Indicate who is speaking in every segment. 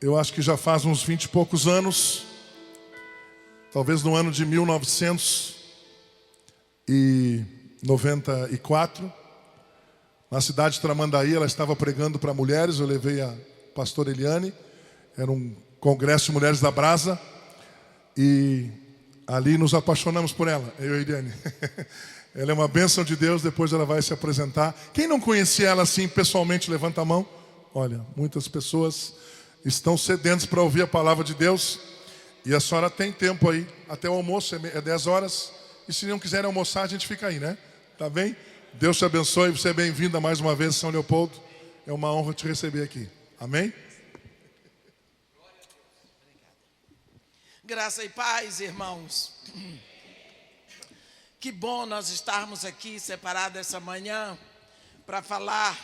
Speaker 1: Eu acho que já faz uns 20 e poucos anos, talvez no ano de 1994, na cidade de Tramandaí. Ela estava pregando para mulheres. Eu levei a pastora Eliane, era um congresso de mulheres da Brasa, e ali nos apaixonamos por ela, eu e a Eliane. Ela é uma bênção de Deus. Depois ela vai se apresentar. Quem não conhecia ela assim pessoalmente, levanta a mão. Olha, muitas pessoas estão sedentas para ouvir a palavra de Deus. E a senhora tem tempo aí, até o almoço, é 10 horas. E se não quiserem almoçar, a gente fica aí, né? Tá bem? Deus te abençoe. Você é bem-vinda mais uma vez, São Leopoldo. É uma honra te receber aqui. Amém?
Speaker 2: Graça e paz, irmãos. Que bom nós estarmos aqui separados essa manhã para falar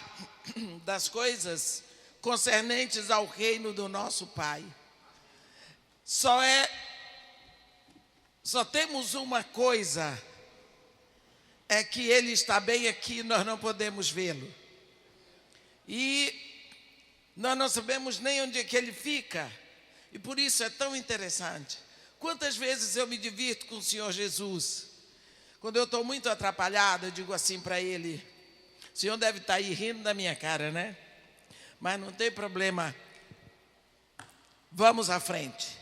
Speaker 2: das coisas concernentes ao reino do nosso Pai. Só temos uma coisa, é que Ele está bem aqui, nós não podemos vê-lo. E nós não sabemos nem onde é que Ele fica. E por isso é tão interessante. Quantas vezes eu me divirto com o Senhor Jesus? Quando eu estou muito atrapalhado, eu digo assim para Ele: o Senhor deve estar aí rindo da minha cara, né? Mas não tem problema. Vamos à frente.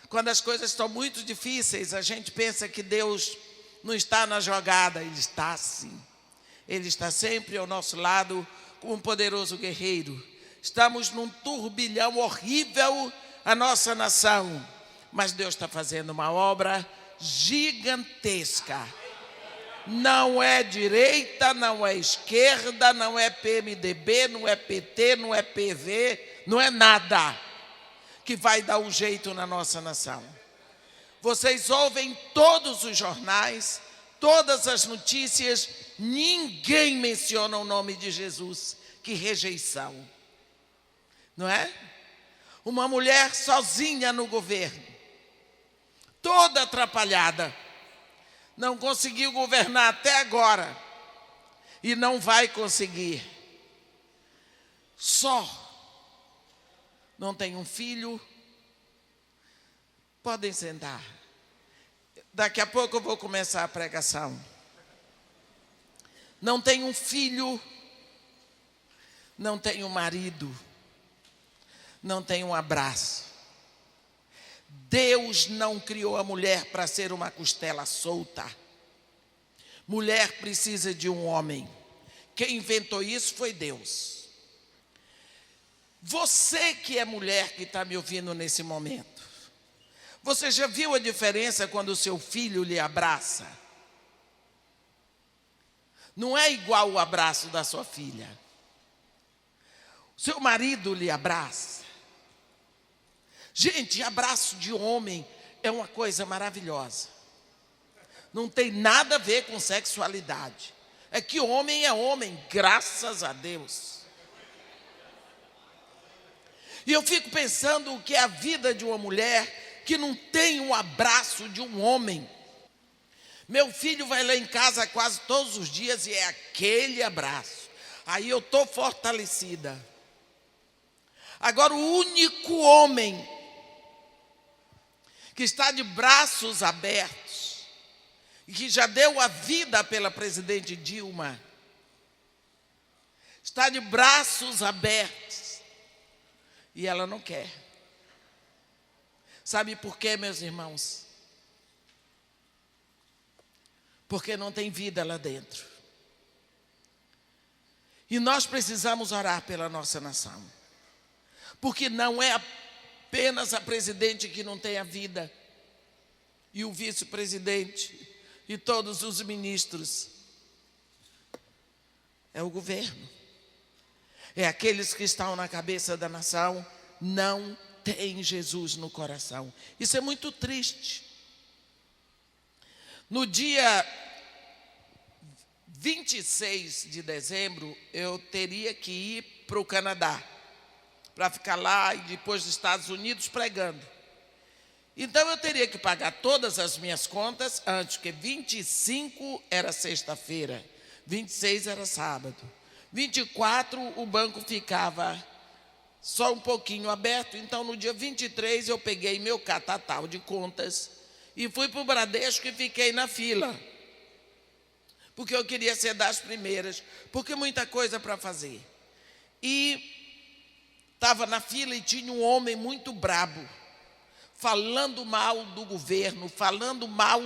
Speaker 2: Quando as coisas estão muito difíceis, a gente pensa que Deus não está na jogada. Ele está sim. Ele está sempre ao nosso lado como um poderoso guerreiro. Estamos num turbilhão horrível, a nossa nação, mas Deus está fazendo uma obra gigantesca. Não é direita, não é esquerda, não é PMDB, não é PT, não é PV, não é nada que vai dar um jeito na nossa nação. Vocês ouvem todos os jornais, todas as notícias, ninguém menciona o nome de Jesus. Que rejeição, não é? Uma mulher sozinha no governo, toda atrapalhada, não conseguiu governar até agora e não vai conseguir. Só não tem um filho. Podem sentar. Daqui a pouco eu vou começar a pregação. Não tem um filho, não tem um marido, não tem um abraço. Deus não criou a mulher para ser uma costela solta. Mulher precisa de um homem. Quem inventou isso foi Deus. Você que é mulher que está me ouvindo nesse momento, você já viu a diferença quando o seu filho lhe abraça? Não é igual o abraço da sua filha. O seu marido lhe abraça. Gente, abraço de homem é uma coisa maravilhosa. Não tem nada a ver com sexualidade. É que homem é homem, graças a Deus. E eu fico pensando o que é a vida de uma mulher que não tem um abraço de um homem. Meu filho vai lá em casa quase todos os dias e é aquele abraço. Aí eu estou fortalecida. Agora, o único homem que está de braços abertos e que já deu a vida pela presidente Dilma, está de braços abertos e ela não quer. Sabe por quê, meus irmãos? Porque não tem vida lá dentro. E nós precisamos orar pela nossa nação. Porque não é apenas a presidente que não tem a vida, e o vice-presidente, e todos os ministros. É o governo. É aqueles que estão na cabeça da nação, não têm Jesus no coração. Isso é muito triste. No dia 26 de dezembro, eu teria que ir para o Canadá, para ficar lá e depois dos Estados Unidos pregando. Então eu teria que pagar todas as minhas contas antes, porque 25 era só um pouquinho aberto. Então, no dia 23, eu peguei meu catatal de contas e fui para o Bradesco e fiquei na fila. Porque eu queria ser das primeiras, porque muita coisa para fazer. E estava na fila e tinha um homem muito brabo, falando mal do governo, falando mal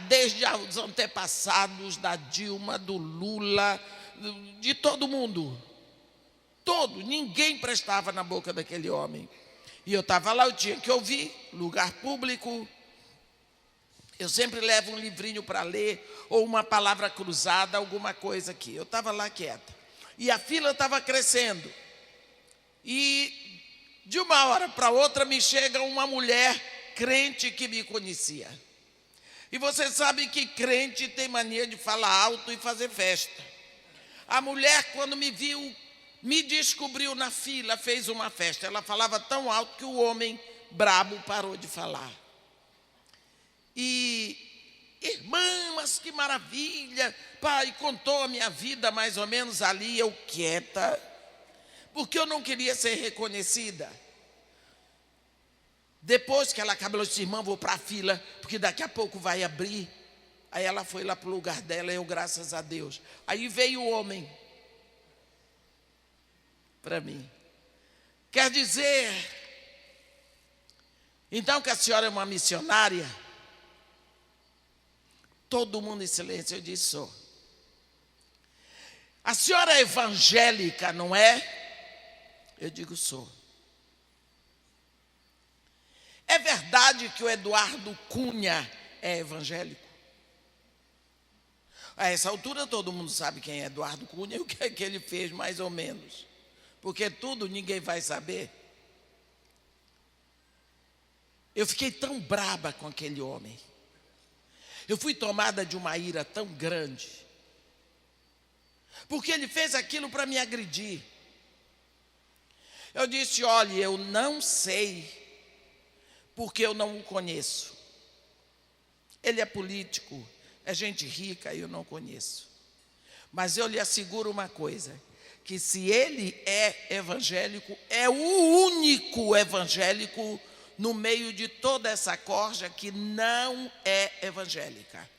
Speaker 2: desde os antepassados, da Dilma, do Lula, de todo mundo. Ninguém prestava na boca daquele homem. E eu estava lá, eu tinha que ouvir, lugar público. Eu sempre levo um livrinho para ler, ou uma palavra cruzada, alguma coisa aqui. Eu estava lá quieta. E a fila estava crescendo. E de uma hora para outra me chega uma mulher crente que me conhecia. E você sabe que crente tem mania de falar alto e fazer festa. A mulher, quando me viu, me descobriu na fila, fez uma festa. Ela falava tão alto que o homem brabo parou de falar. E, irmã, mas que maravilha, pai, contou a minha vida mais ou menos ali, eu quieta, porque eu não queria ser reconhecida. Depois que ela acabou, ela disse, irmã, vou para a fila, porque daqui a pouco vai abrir. Aí ela foi lá para o lugar dela, eu, graças a Deus. Aí veio o homem para mim. Quer dizer, então, que a senhora é uma missionária? Todo mundo em silêncio. Eu disse, sou. A senhora é evangélica, não é? Eu digo, sou. É verdade que o Eduardo Cunha é evangélico? A essa altura todo mundo sabe quem é Eduardo Cunha e o que é que ele fez, mais ou menos. Porque tudo ninguém vai saber. Eu fiquei tão braba com aquele homem. Eu fui tomada de uma ira tão grande. Porque ele fez aquilo para me agredir. Eu disse, olha, eu não sei, porque eu não o conheço. Ele é político, é gente rica, eu não conheço. Mas eu lhe asseguro uma coisa, que se ele é evangélico, é o único evangélico no meio de toda essa corja que não é evangélica.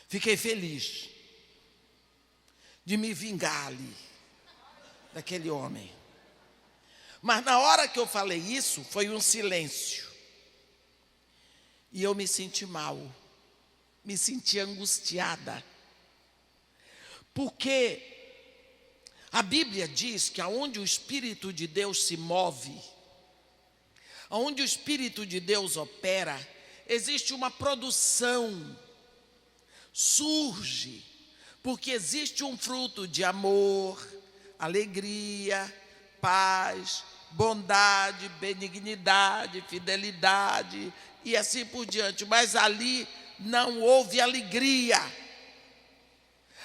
Speaker 2: Fiquei feliz de me vingar ali, daquele homem. Mas na hora que eu falei isso, foi um silêncio. E eu me senti mal, me senti angustiada. Porque a Bíblia diz que aonde o Espírito de Deus se move, aonde o Espírito de Deus opera, existe uma produção, surge, porque existe um fruto de amor, alegria, paz, bondade, benignidade, fidelidade e assim por diante. Mas ali não houve alegria.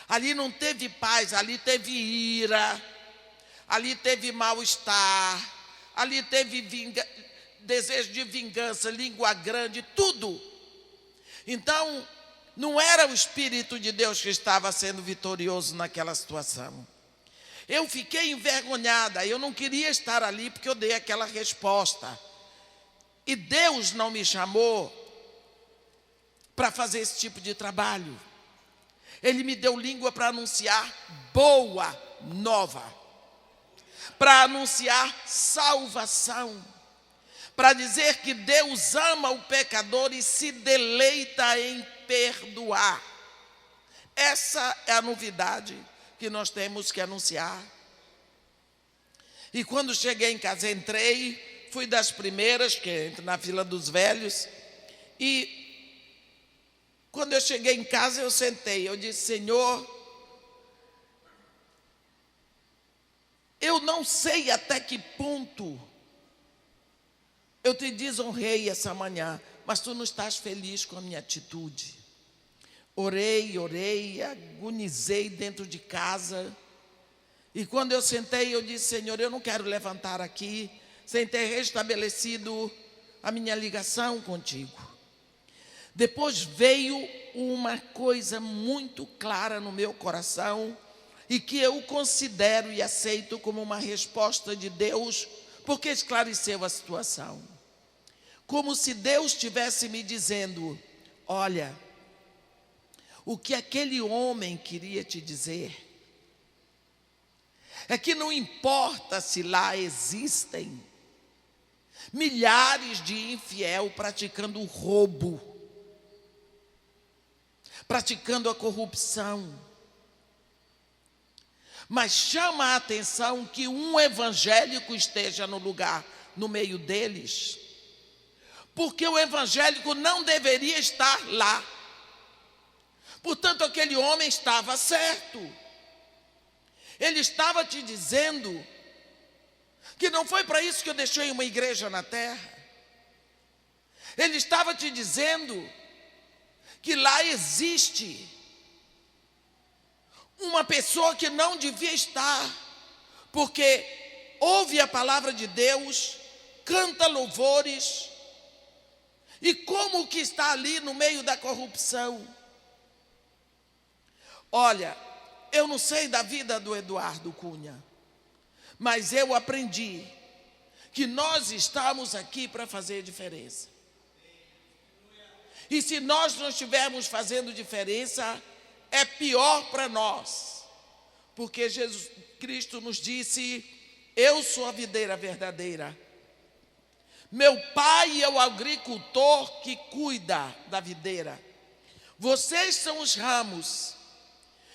Speaker 2: Ali não teve paz, ali teve ira, ali teve mal-estar, ali teve desejo de vingança, língua grande, tudo. Então, não era o Espírito de Deus que estava sendo vitorioso naquela situação. Eu fiquei envergonhada, eu não queria estar ali porque eu dei aquela resposta. E Deus não me chamou para fazer esse tipo de trabalho. Ele me deu língua para anunciar boa nova, para anunciar salvação, para dizer que Deus ama o pecador e se deleita em perdoar. Essa é a novidade que nós temos que anunciar. E quando cheguei em casa, entrei, fui das primeiras, que entro na fila dos velhos, e quando eu cheguei em casa, eu sentei, eu disse, Senhor, eu não sei até que ponto eu te desonrei essa manhã, mas tu não estás feliz com a minha atitude. Orei, agonizei dentro de casa, e quando eu sentei, eu disse, Senhor, eu não quero levantar aqui, sem ter restabelecido a minha ligação contigo. Depois veio uma coisa muito clara no meu coração, e que eu considero e aceito como uma resposta de Deus, porque esclareceu a situação. Como se Deus estivesse me dizendo: olha, o que aquele homem queria te dizer é que não importa se lá existem milhares de infiéis praticando o roubo, praticando a corrupção, mas chama a atenção que um evangélico esteja no lugar, no meio deles, porque o evangélico não deveria estar lá. Portanto, aquele homem estava certo. Ele estava te dizendo que não foi para isso que eu deixei uma igreja na terra. Ele estava te dizendo que lá existe uma pessoa que não devia estar, porque ouve a palavra de Deus, canta louvores, e como que está ali no meio da corrupção? Olha, eu não sei da vida do Eduardo Cunha, mas eu aprendi que nós estamos aqui para fazer diferença. E se nós não estivermos fazendo diferença, é pior para nós. Porque Jesus Cristo nos disse: eu sou a videira verdadeira. Meu pai é o agricultor que cuida da videira. Vocês são os ramos.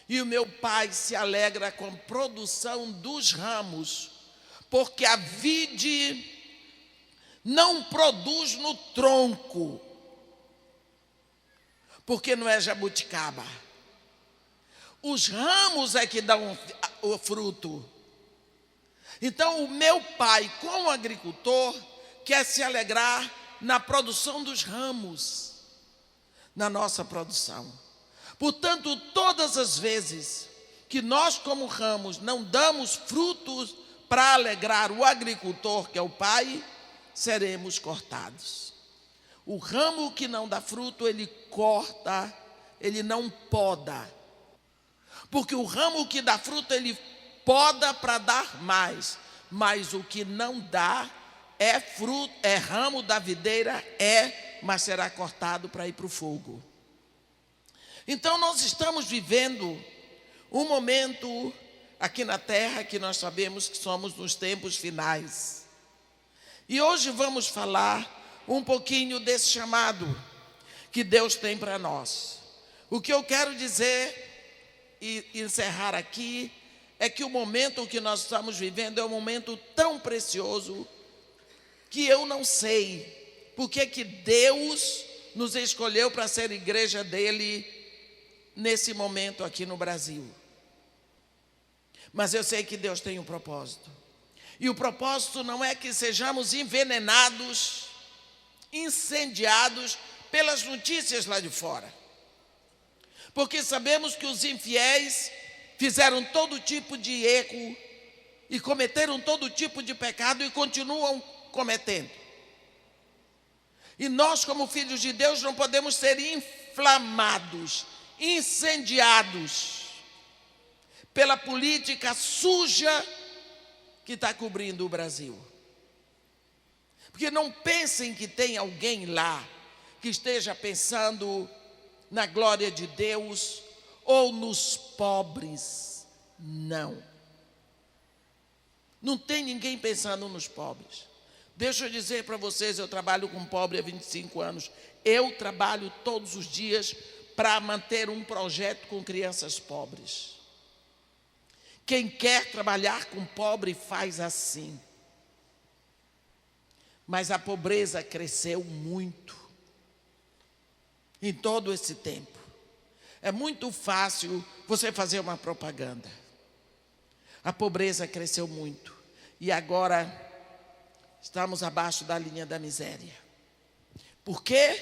Speaker 2: E o meu pai se alegra com a produção dos ramos, porque a vide não produz no tronco, porque não é jabuticaba. Os ramos é que dão o fruto. Então o meu pai, como agricultor, quer se alegrar na produção dos ramos, na nossa produção. Portanto, todas as vezes que nós, como ramos, não damos frutos para alegrar o agricultor, que é o pai, seremos cortados. O ramo que não dá fruto, ele corta, ele não poda. Porque o ramo que dá fruto, ele poda para dar mais. Mas o que não dá é fruto, é ramo da videira, mas será cortado para ir para o fogo. Então nós estamos vivendo um momento aqui na terra que nós sabemos que somos nos tempos finais. E hoje vamos falar um pouquinho desse chamado que Deus tem para nós. O que eu quero dizer e encerrar aqui é que o momento que nós estamos vivendo é um momento tão precioso que eu não sei por que Deus nos escolheu para ser igreja dele nesse momento aqui no Brasil. Mas eu sei que Deus tem um propósito. E o propósito não é que sejamos envenenados, incendiados pelas notícias lá de fora. Porque sabemos que os infiéis fizeram todo tipo de erro e cometeram todo tipo de pecado e continuam cometendo. E nós, como filhos de Deus, não podemos ser inflamados, incendiados pela política suja que está cobrindo o Brasil. Porque não pensem que tem alguém lá que esteja pensando na glória de Deus ou nos pobres. Não. Não tem ninguém pensando nos pobres. Deixa eu dizer para vocês, eu trabalho com pobre há 25 anos. Eu trabalho todos os dias para manter um projeto com crianças pobres. Quem quer trabalhar com pobre faz assim. Mas a pobreza cresceu muito em todo esse tempo. É muito fácil você fazer uma propaganda. A pobreza cresceu muito. E agora estamos abaixo da linha da miséria. Por quê?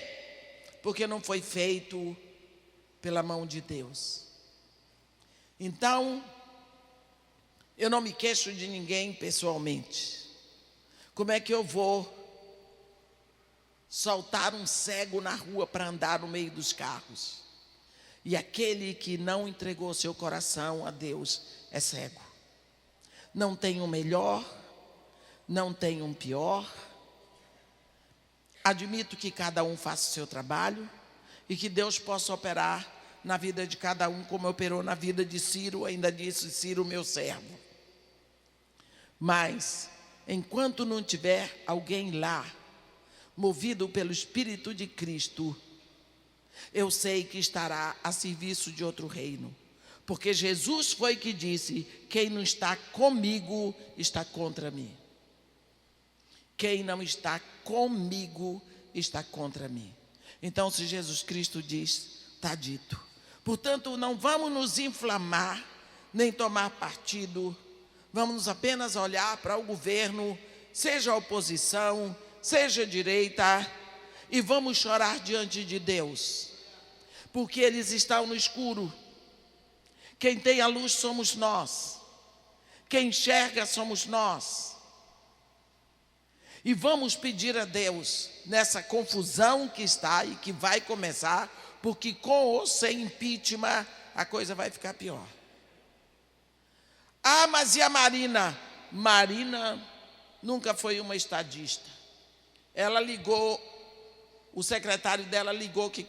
Speaker 2: Porque não foi feito pela mão de Deus. Então, eu não me queixo de ninguém pessoalmente. Como é que eu vou soltar um cego na rua para andar no meio dos carros? E aquele que não entregou seu coração a Deus, é cego. Não tem um melhor, não tem um pior. Admito que cada um faça o seu trabalho e que Deus possa operar na vida de cada um, como operou na vida de Ciro, ainda disse: Ciro, meu servo. Mas, enquanto não tiver alguém lá, movido pelo Espírito de Cristo, eu sei que estará a serviço de outro reino. Porque Jesus foi que disse: quem não está comigo, está contra mim. Quem não está comigo, está contra mim. Então, se Jesus Cristo diz, está dito. Portanto, não vamos nos inflamar, nem tomar partido. Vamos apenas olhar para o governo, seja a oposição, seja a direita, e vamos chorar diante de Deus. Porque eles estão no escuro. Quem tem a luz somos nós. Quem enxerga somos nós. E vamos pedir a Deus, nessa confusão que está e que vai começar, porque com ou sem impeachment, a coisa vai ficar pior. Ah, mas e a Marina? Marina nunca foi uma estadista. Ela ligou, o secretário dela ligou que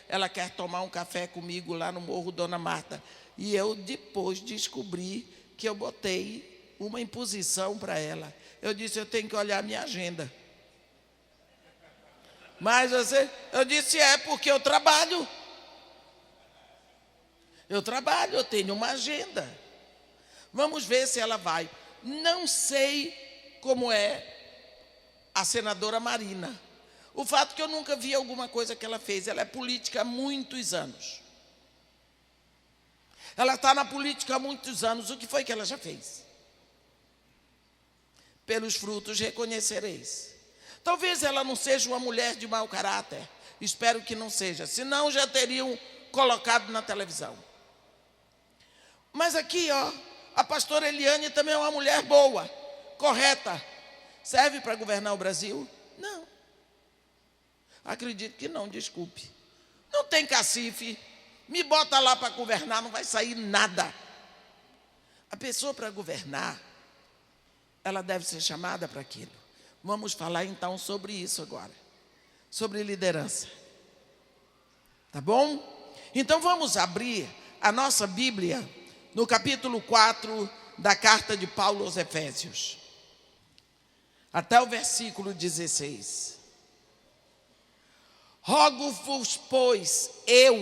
Speaker 2: ela quer tomar um café comigo lá no Morro Dona Marta. E eu depois descobri que eu botei uma imposição para ela. Eu disse: eu tenho que olhar minha agenda. Mas eu disse: é porque eu trabalho. Eu tenho uma agenda. Vamos ver se ela vai. Não sei como é a senadora Marina. O fato é que eu nunca vi alguma coisa que ela fez. Ela é política há muitos anos. Ela está na política há muitos anos. O que foi que ela já fez? Pelos frutos reconhecereis. Talvez ela não seja uma mulher de mau caráter. Espero que não seja. Senão já teriam colocado na televisão. Mas aqui, a pastora Eliane também é uma mulher boa, correta. Serve para governar o Brasil? Não. Acredito que não, desculpe. Não tem cacife. Me bota lá para governar, não vai sair nada. A pessoa para governar, ela deve ser chamada para aquilo. Vamos falar então sobre isso agora. Sobre liderança. Tá bom? Então vamos abrir a nossa Bíblia no capítulo 4 da carta de Paulo aos Efésios. Até o versículo 16. Rogo-vos, pois, eu,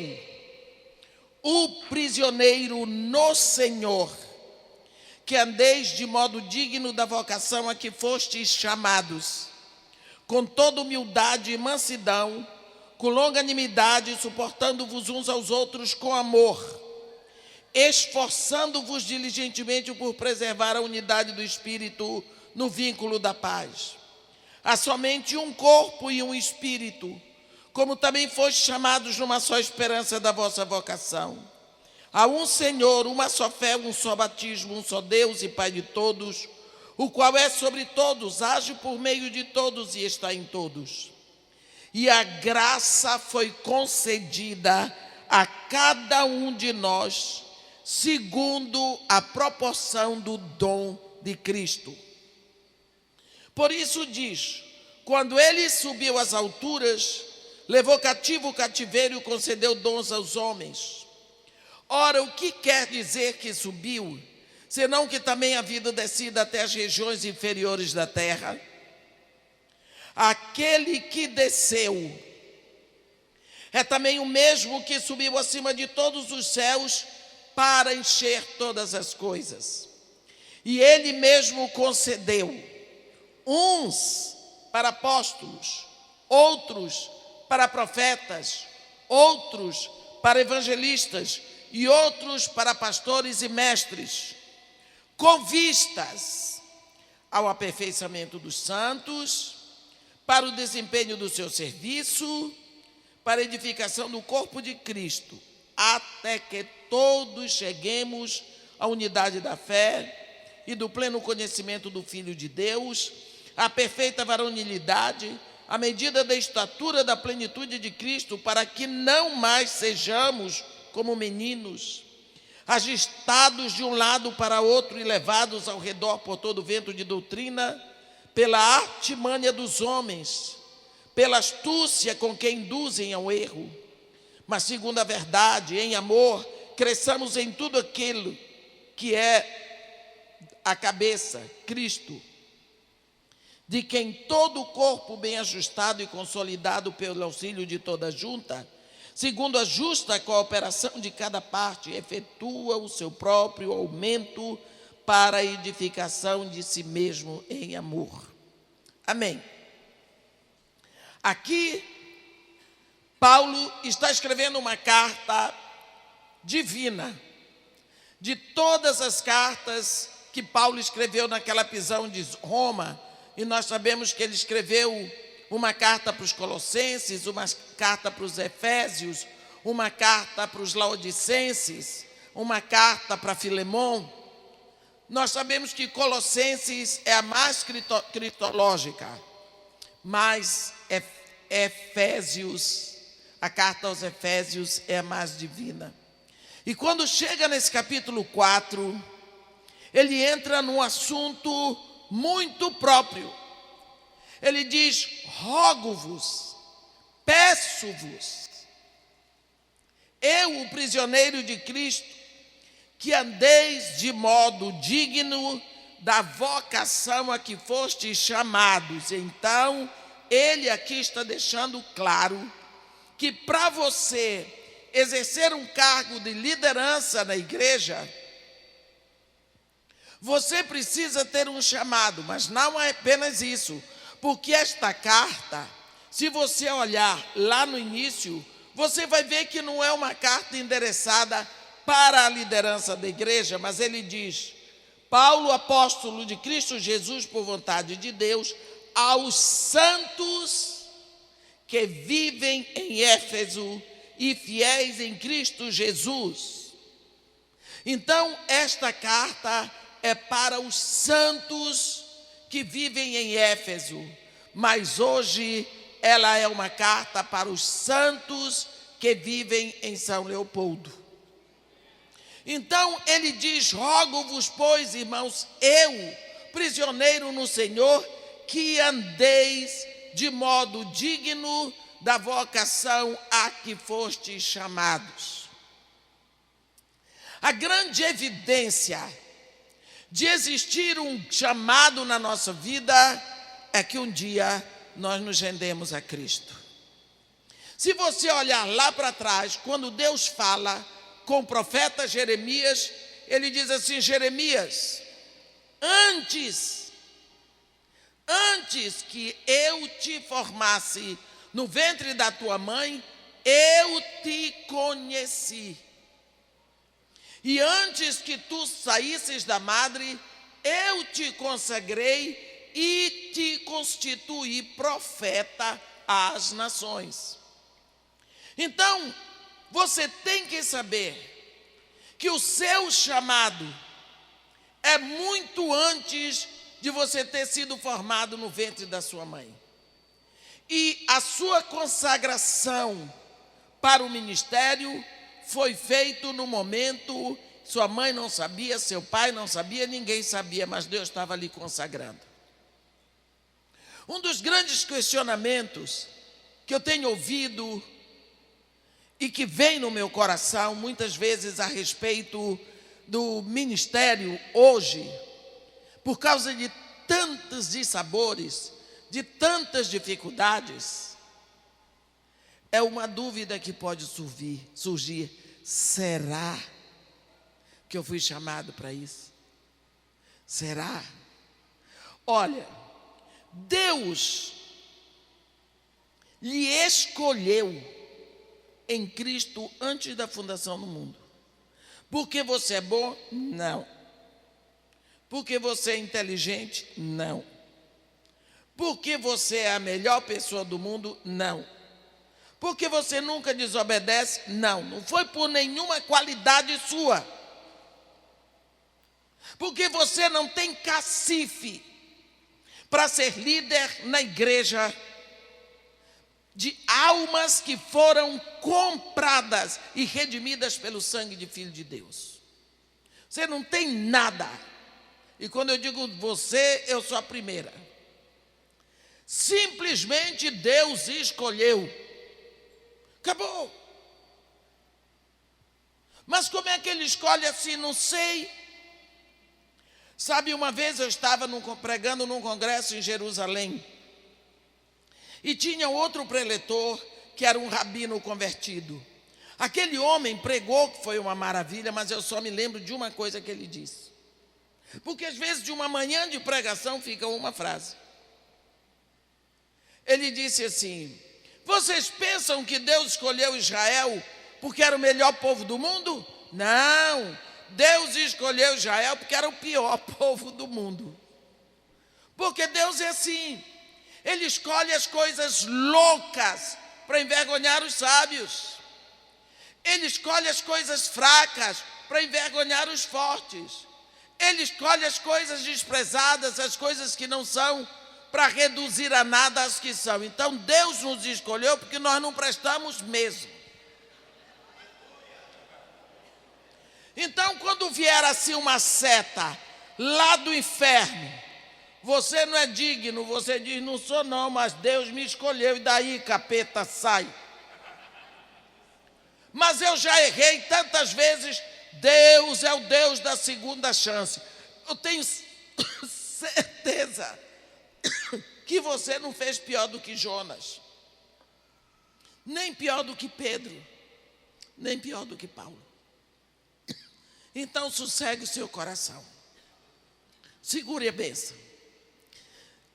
Speaker 2: o prisioneiro no Senhor, que andeis de modo digno da vocação a que fostes chamados, com toda humildade e mansidão, com longanimidade, suportando-vos uns aos outros com amor, esforçando-vos diligentemente por preservar a unidade do Espírito no vínculo da paz. Há somente um corpo e um Espírito, como também fostes chamados numa só esperança da vossa vocação. Há um Senhor, uma só fé, um só batismo, um só Deus e Pai de todos, o qual é sobre todos, age por meio de todos e está em todos. E a graça foi concedida a cada um de nós, segundo a proporção do dom de Cristo. Por isso diz: quando ele subiu às alturas, levou cativo o cativeiro e concedeu dons aos homens. Ora, o que quer dizer que subiu, senão que também havia descido até as regiões inferiores da terra? Aquele que desceu é também o mesmo que subiu acima de todos os céus para encher todas as coisas. E ele mesmo concedeu uns para apóstolos, outros para profetas, outros para evangelistas e outros para pastores e mestres, com vistas ao aperfeiçoamento dos santos, para o desempenho do seu serviço, para a edificação do corpo de Cristo, até que todos cheguemos à unidade da fé e do pleno conhecimento do Filho de Deus, à perfeita varonilidade, à medida da estatura da plenitude de Cristo, para que não mais sejamos como meninos, agitados de um lado para outro e levados ao redor por todo vento de doutrina, pela artimanha dos homens, pela astúcia com que induzem ao erro. Mas segundo a verdade, em amor, cresçamos em tudo aquilo que é a cabeça, Cristo, de quem todo o corpo bem ajustado e consolidado pelo auxílio de toda junta, segundo a justa cooperação de cada parte, efetua o seu próprio aumento para a edificação de si mesmo em amor. Amém. Aqui, Paulo está escrevendo uma carta divina. De todas as cartas que Paulo escreveu naquela prisão de Roma, e nós sabemos que ele escreveu uma carta para os Colossenses, uma carta para os Efésios, uma carta para os Laodicenses, uma carta para Filemon. Nós sabemos que Colossenses é a mais cristológica, mas Efésios, a carta aos Efésios é a mais divina. E quando chega nesse capítulo 4, ele entra num assunto muito próprio. Ele diz: rogo-vos, peço-vos, eu, o prisioneiro de Cristo, que andeis de modo digno da vocação a que fostes chamados. Então, ele aqui está deixando claro que para você exercer um cargo de liderança na igreja, você precisa ter um chamado, mas não é apenas isso, porque esta carta, se você olhar lá no início, você vai ver que não é uma carta endereçada para a liderança da igreja, mas ele diz: Paulo, apóstolo de Cristo Jesus, por vontade de Deus, aos santos que vivem em Éfeso e fiéis em Cristo Jesus. Então, esta carta é para os santos que vivem em Éfeso, mas hoje ela é uma carta para os santos que vivem em São Leopoldo. Então ele diz: rogo-vos, pois, irmãos, eu, prisioneiro no Senhor, que andeis de modo digno da vocação a que fostes chamados. A grande evidência de existir um chamado na nossa vida é que um dia nós nos rendemos a Cristo. Se você olhar lá para trás, quando Deus fala com o profeta Jeremias, ele diz assim: Jeremias, antes que eu te formasse no ventre da tua mãe, eu te conheci. E antes que tu saísses da madre, eu te consagrei e te constituí profeta às nações. Então, você tem que saber que o seu chamado é muito antes de você ter sido formado no ventre da sua mãe. E a sua consagração para o ministério foi feito no momento, sua mãe não sabia, seu pai não sabia, ninguém sabia, mas Deus estava ali consagrando. Um dos grandes questionamentos que eu tenho ouvido e que vem no meu coração muitas vezes a respeito do ministério hoje, por causa de tantos dissabores, de tantas dificuldades, é uma dúvida que pode surgir: será que eu fui chamado para isso? Será? Olha, Deus lhe escolheu em Cristo antes da fundação do mundo. Porque você é bom? Não. Porque você é inteligente? Não. Porque você é a melhor pessoa do mundo? Não. Porque você nunca desobedece? Não. Não foi por nenhuma qualidade sua. Porque você não tem cacife para ser líder na igreja de almas que foram compradas e redimidas pelo sangue de Filho de Deus. Você não tem nada. E quando eu digo você, eu sou a primeira. Simplesmente Deus escolheu. Acabou. Mas como é que Ele escolhe assim? Não sei. Sabe, uma vez eu estava pregando num congresso em Jerusalém. E tinha outro preletor, que era um rabino convertido. Aquele homem pregou, que foi uma maravilha, mas eu só me lembro de uma coisa que ele disse. Porque às vezes de uma manhã de pregação fica uma frase. Ele disse assim: vocês pensam que Deus escolheu Israel porque era o melhor povo do mundo? Não, Deus escolheu Israel porque era o pior povo do mundo. Porque Deus é assim, Ele escolhe as coisas loucas para envergonhar os sábios. Ele escolhe as coisas fracas para envergonhar os fortes. Ele escolhe as coisas desprezadas, as coisas que não são, para reduzir a nada as que são. Então Deus nos escolheu porque nós não prestamos mesmo. Então quando vier assim uma seta lá do inferno, você não é digno, você diz: não sou não, mas Deus me escolheu. E daí, capeta, sai. Mas eu já errei tantas vezes. Deus é o Deus da segunda chance. Eu tenho certeza que você não fez pior do que Jonas, nem pior do que Pedro, nem pior do que Paulo. Então sossegue o seu coração, segure a bênção.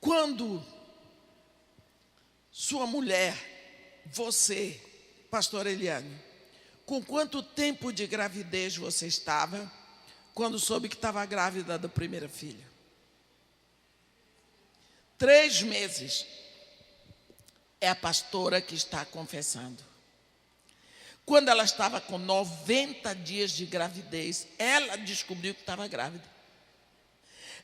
Speaker 2: Quando sua mulher, você, pastor Eliane, com quanto tempo de gravidez você estava quando soube que estava grávida da primeira filha? 3 meses. É a pastora que está confessando. Quando ela estava com 90 dias de gravidez, ela descobriu que estava grávida.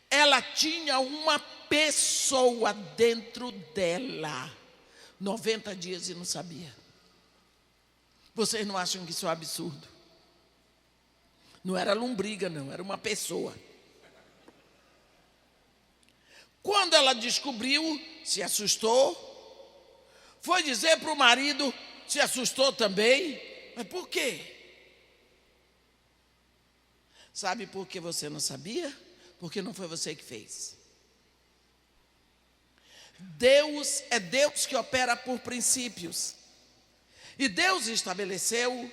Speaker 2: Ela tinha uma pessoa dentro dela, 90 dias, e não sabia. Vocês não acham que isso é um absurdo? Não era lombriga, não, era uma pessoa. Quando ela descobriu, se assustou, foi dizer para o marido, se assustou também. Mas por quê? Sabe por que você não sabia? Porque não foi você que fez. Deus é Deus que opera por princípios. E Deus estabeleceu,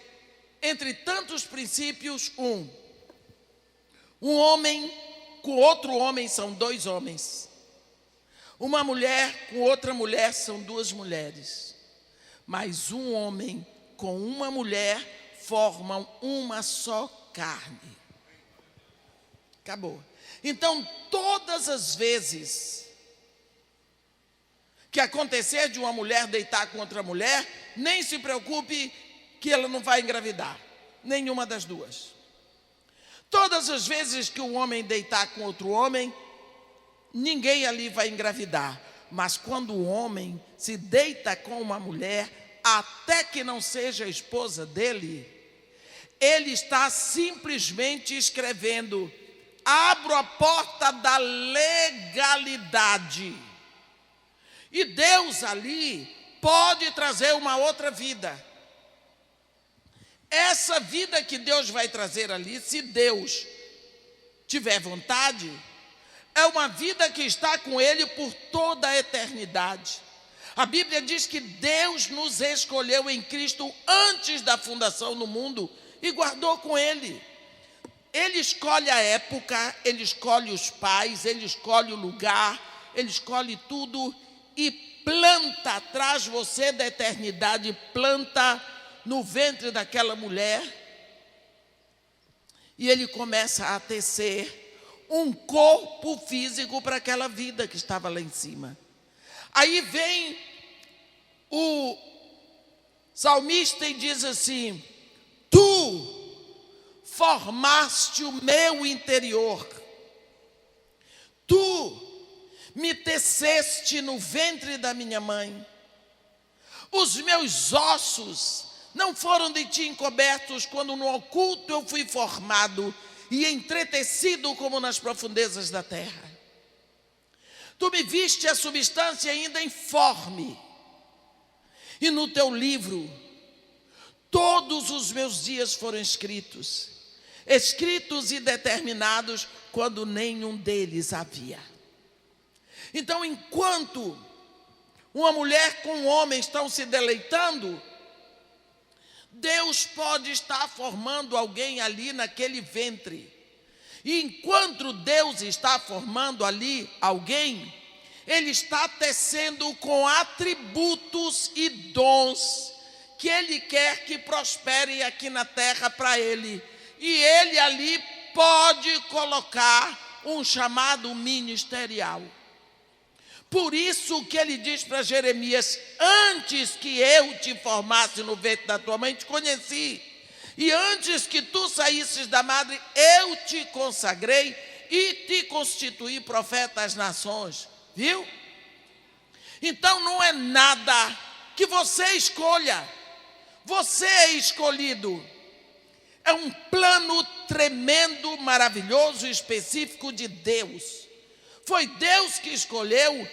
Speaker 2: entre tantos princípios, um homem com outro homem são 2 homens. Uma mulher com outra mulher são 2 mulheres. Mas um homem com uma mulher formam uma só carne. Acabou. Então, todas as vezes que acontecer de uma mulher deitar com outra mulher, nem se preocupe que ela não vai engravidar. Nenhuma das duas. Todas as vezes que um homem deitar com outro homem, ninguém ali vai engravidar. Mas quando o homem se deita com uma mulher, até que não seja a esposa dele, ele está simplesmente escrevendo: abro a porta da legalidade. E Deus ali pode trazer uma outra vida. Essa vida que Deus vai trazer ali, se Deus tiver vontade, é uma vida que está com Ele por toda a eternidade. A Bíblia diz que Deus nos escolheu em Cristo antes da fundação do mundo e guardou com Ele. Ele escolhe a época, Ele escolhe os pais, Ele escolhe o lugar, Ele escolhe tudo e planta, traz você da eternidade, planta no ventre daquela mulher, e Ele começa a tecer um corpo físico para aquela vida que estava lá em cima. Aí vem o salmista e diz assim: tu formaste o meu interior, tu me teceste no ventre da minha mãe, os meus ossos não foram de ti encobertos quando no oculto eu fui formado, e entretecido como nas profundezas da terra. Tu me viste a substância ainda informe, e no teu livro todos os meus dias foram escritos e determinados, quando nenhum deles havia. Então, enquanto uma mulher com um homem estão se deleitando, Deus pode estar formando alguém ali naquele ventre. E enquanto Deus está formando ali alguém, Ele está tecendo com atributos e dons que Ele quer que prosperem aqui na terra para Ele. E Ele ali pode colocar um chamado ministerial. Por isso que Ele diz para Jeremias: antes que eu te formasse no ventre da tua mãe, te conheci. E antes que tu saísses da madre, eu te consagrei e te constituí profeta às nações. Viu? Então não é nada que você escolha. Você é escolhido. É um plano tremendo, maravilhoso e específico de Deus. Foi Deus que escolheu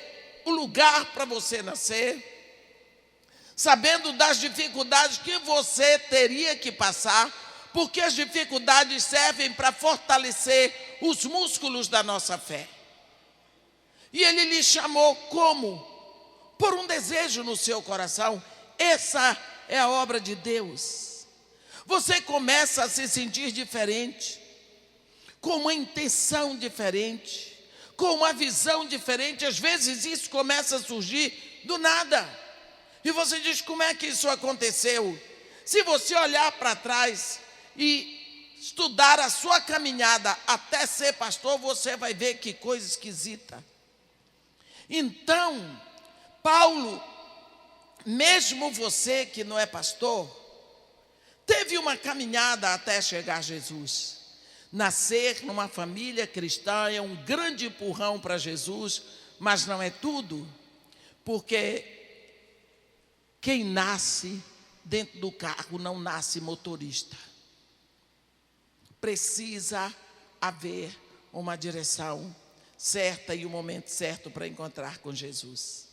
Speaker 2: o lugar para você nascer, sabendo das dificuldades que você teria que passar, porque as dificuldades servem para fortalecer os músculos da nossa fé. E Ele lhe chamou como? Por um desejo no seu coração. Essa é a obra de Deus. Você começa a se sentir diferente, com uma intenção diferente, com uma visão diferente. Às vezes isso começa a surgir do nada. E você diz: como é que isso aconteceu? Se você olhar para trás e estudar a sua caminhada até ser pastor, você vai ver que coisa esquisita. Então, Paulo, mesmo você que não é pastor, teve uma caminhada até chegar a Jesus. Nascer numa família cristã é um grande empurrão para Jesus, mas não é tudo, porque quem nasce dentro do carro não nasce motorista. Precisa haver uma direção certa e o momento certo para encontrar com Jesus.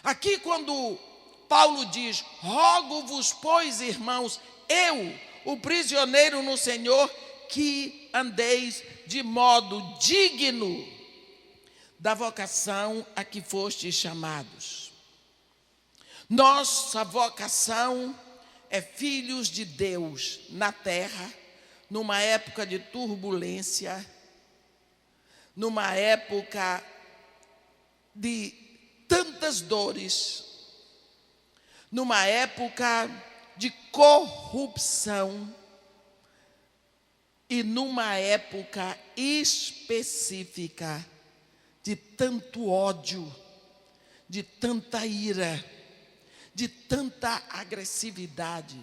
Speaker 2: Aqui, quando Paulo diz: rogo-vos, pois, irmãos, eu, o prisioneiro no Senhor, que andeis de modo digno da vocação a que fostes chamados. Nossa vocação é filhos de Deus na terra, numa época de turbulência, numa época de tantas dores, numa época de corrupção e numa época específica de tanto ódio, de tanta ira, de tanta agressividade.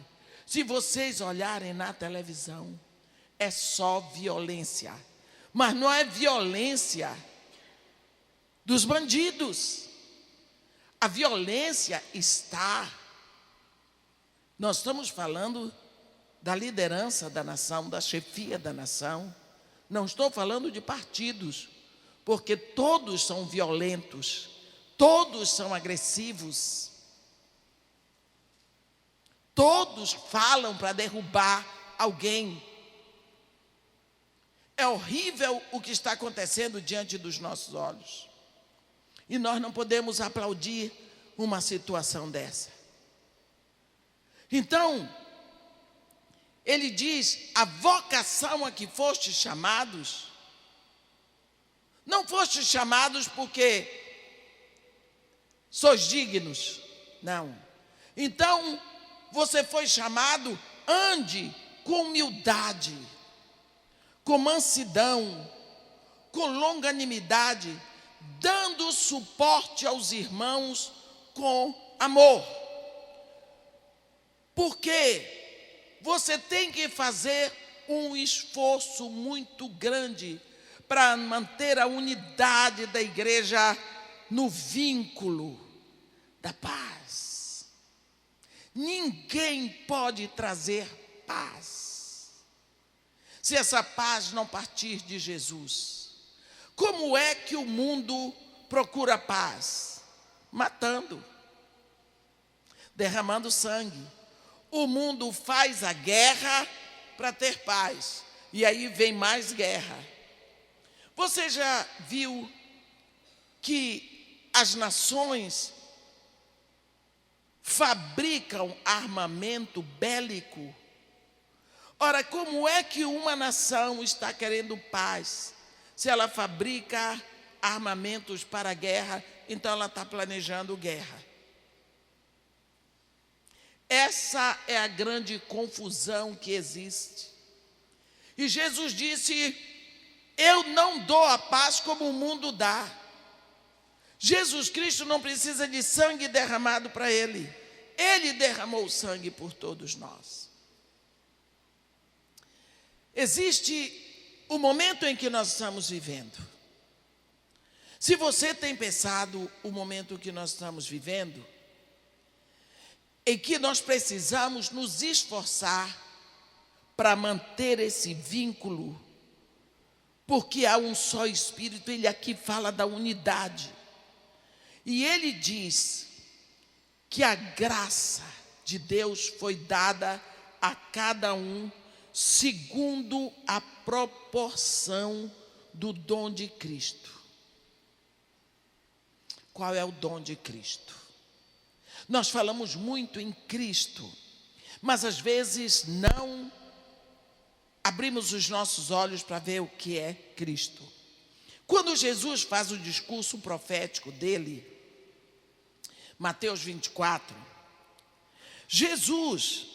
Speaker 2: Se vocês olharem na televisão, é só violência. Mas não é violência dos bandidos. A violência está. Nós estamos falando da liderança da nação, da chefia da nação. Não estou falando de partidos, porque todos são violentos, todos são agressivos. Todos falam para derrubar alguém. É horrível o que está acontecendo diante dos nossos olhos. E nós não podemos aplaudir uma situação dessa. Então, ele diz: a vocação a que fostes chamados, não fostes chamados porque sois dignos, não. Então, você foi chamado, ande com humildade, com mansidão, com longanimidade, dando suporte aos irmãos com amor. Porque você tem que fazer um esforço muito grande para manter a unidade da igreja no vínculo da paz. Ninguém pode trazer paz se essa paz não partir de Jesus? Como é que o mundo procura paz? Matando, derramando sangue. O mundo faz a guerra para ter paz, e aí vem mais guerra. Você já viu que as nações fabricam armamento bélico? Ora, como é que uma nação está querendo paz se ela fabrica armamentos para a guerra? Então ela está planejando guerra. Essa é a grande confusão que existe. E Jesus disse: eu não dou a paz como o mundo dá. Jesus Cristo não precisa de sangue derramado para ele. Ele derramou sangue por todos nós. Existe o momento em que nós estamos vivendo. Se você tem pensado o momento que nós estamos vivendo, em que nós precisamos nos esforçar para manter esse vínculo, porque há um só Espírito. Ele aqui fala da unidade. E ele diz que a graça de Deus foi dada a cada um segundo a proporção do dom de Cristo. Qual é o dom de Cristo? Nós falamos muito em Cristo, mas às vezes não abrimos os nossos olhos para ver o que é Cristo. Quando Jesus faz o discurso profético dele, Mateus 24, Jesus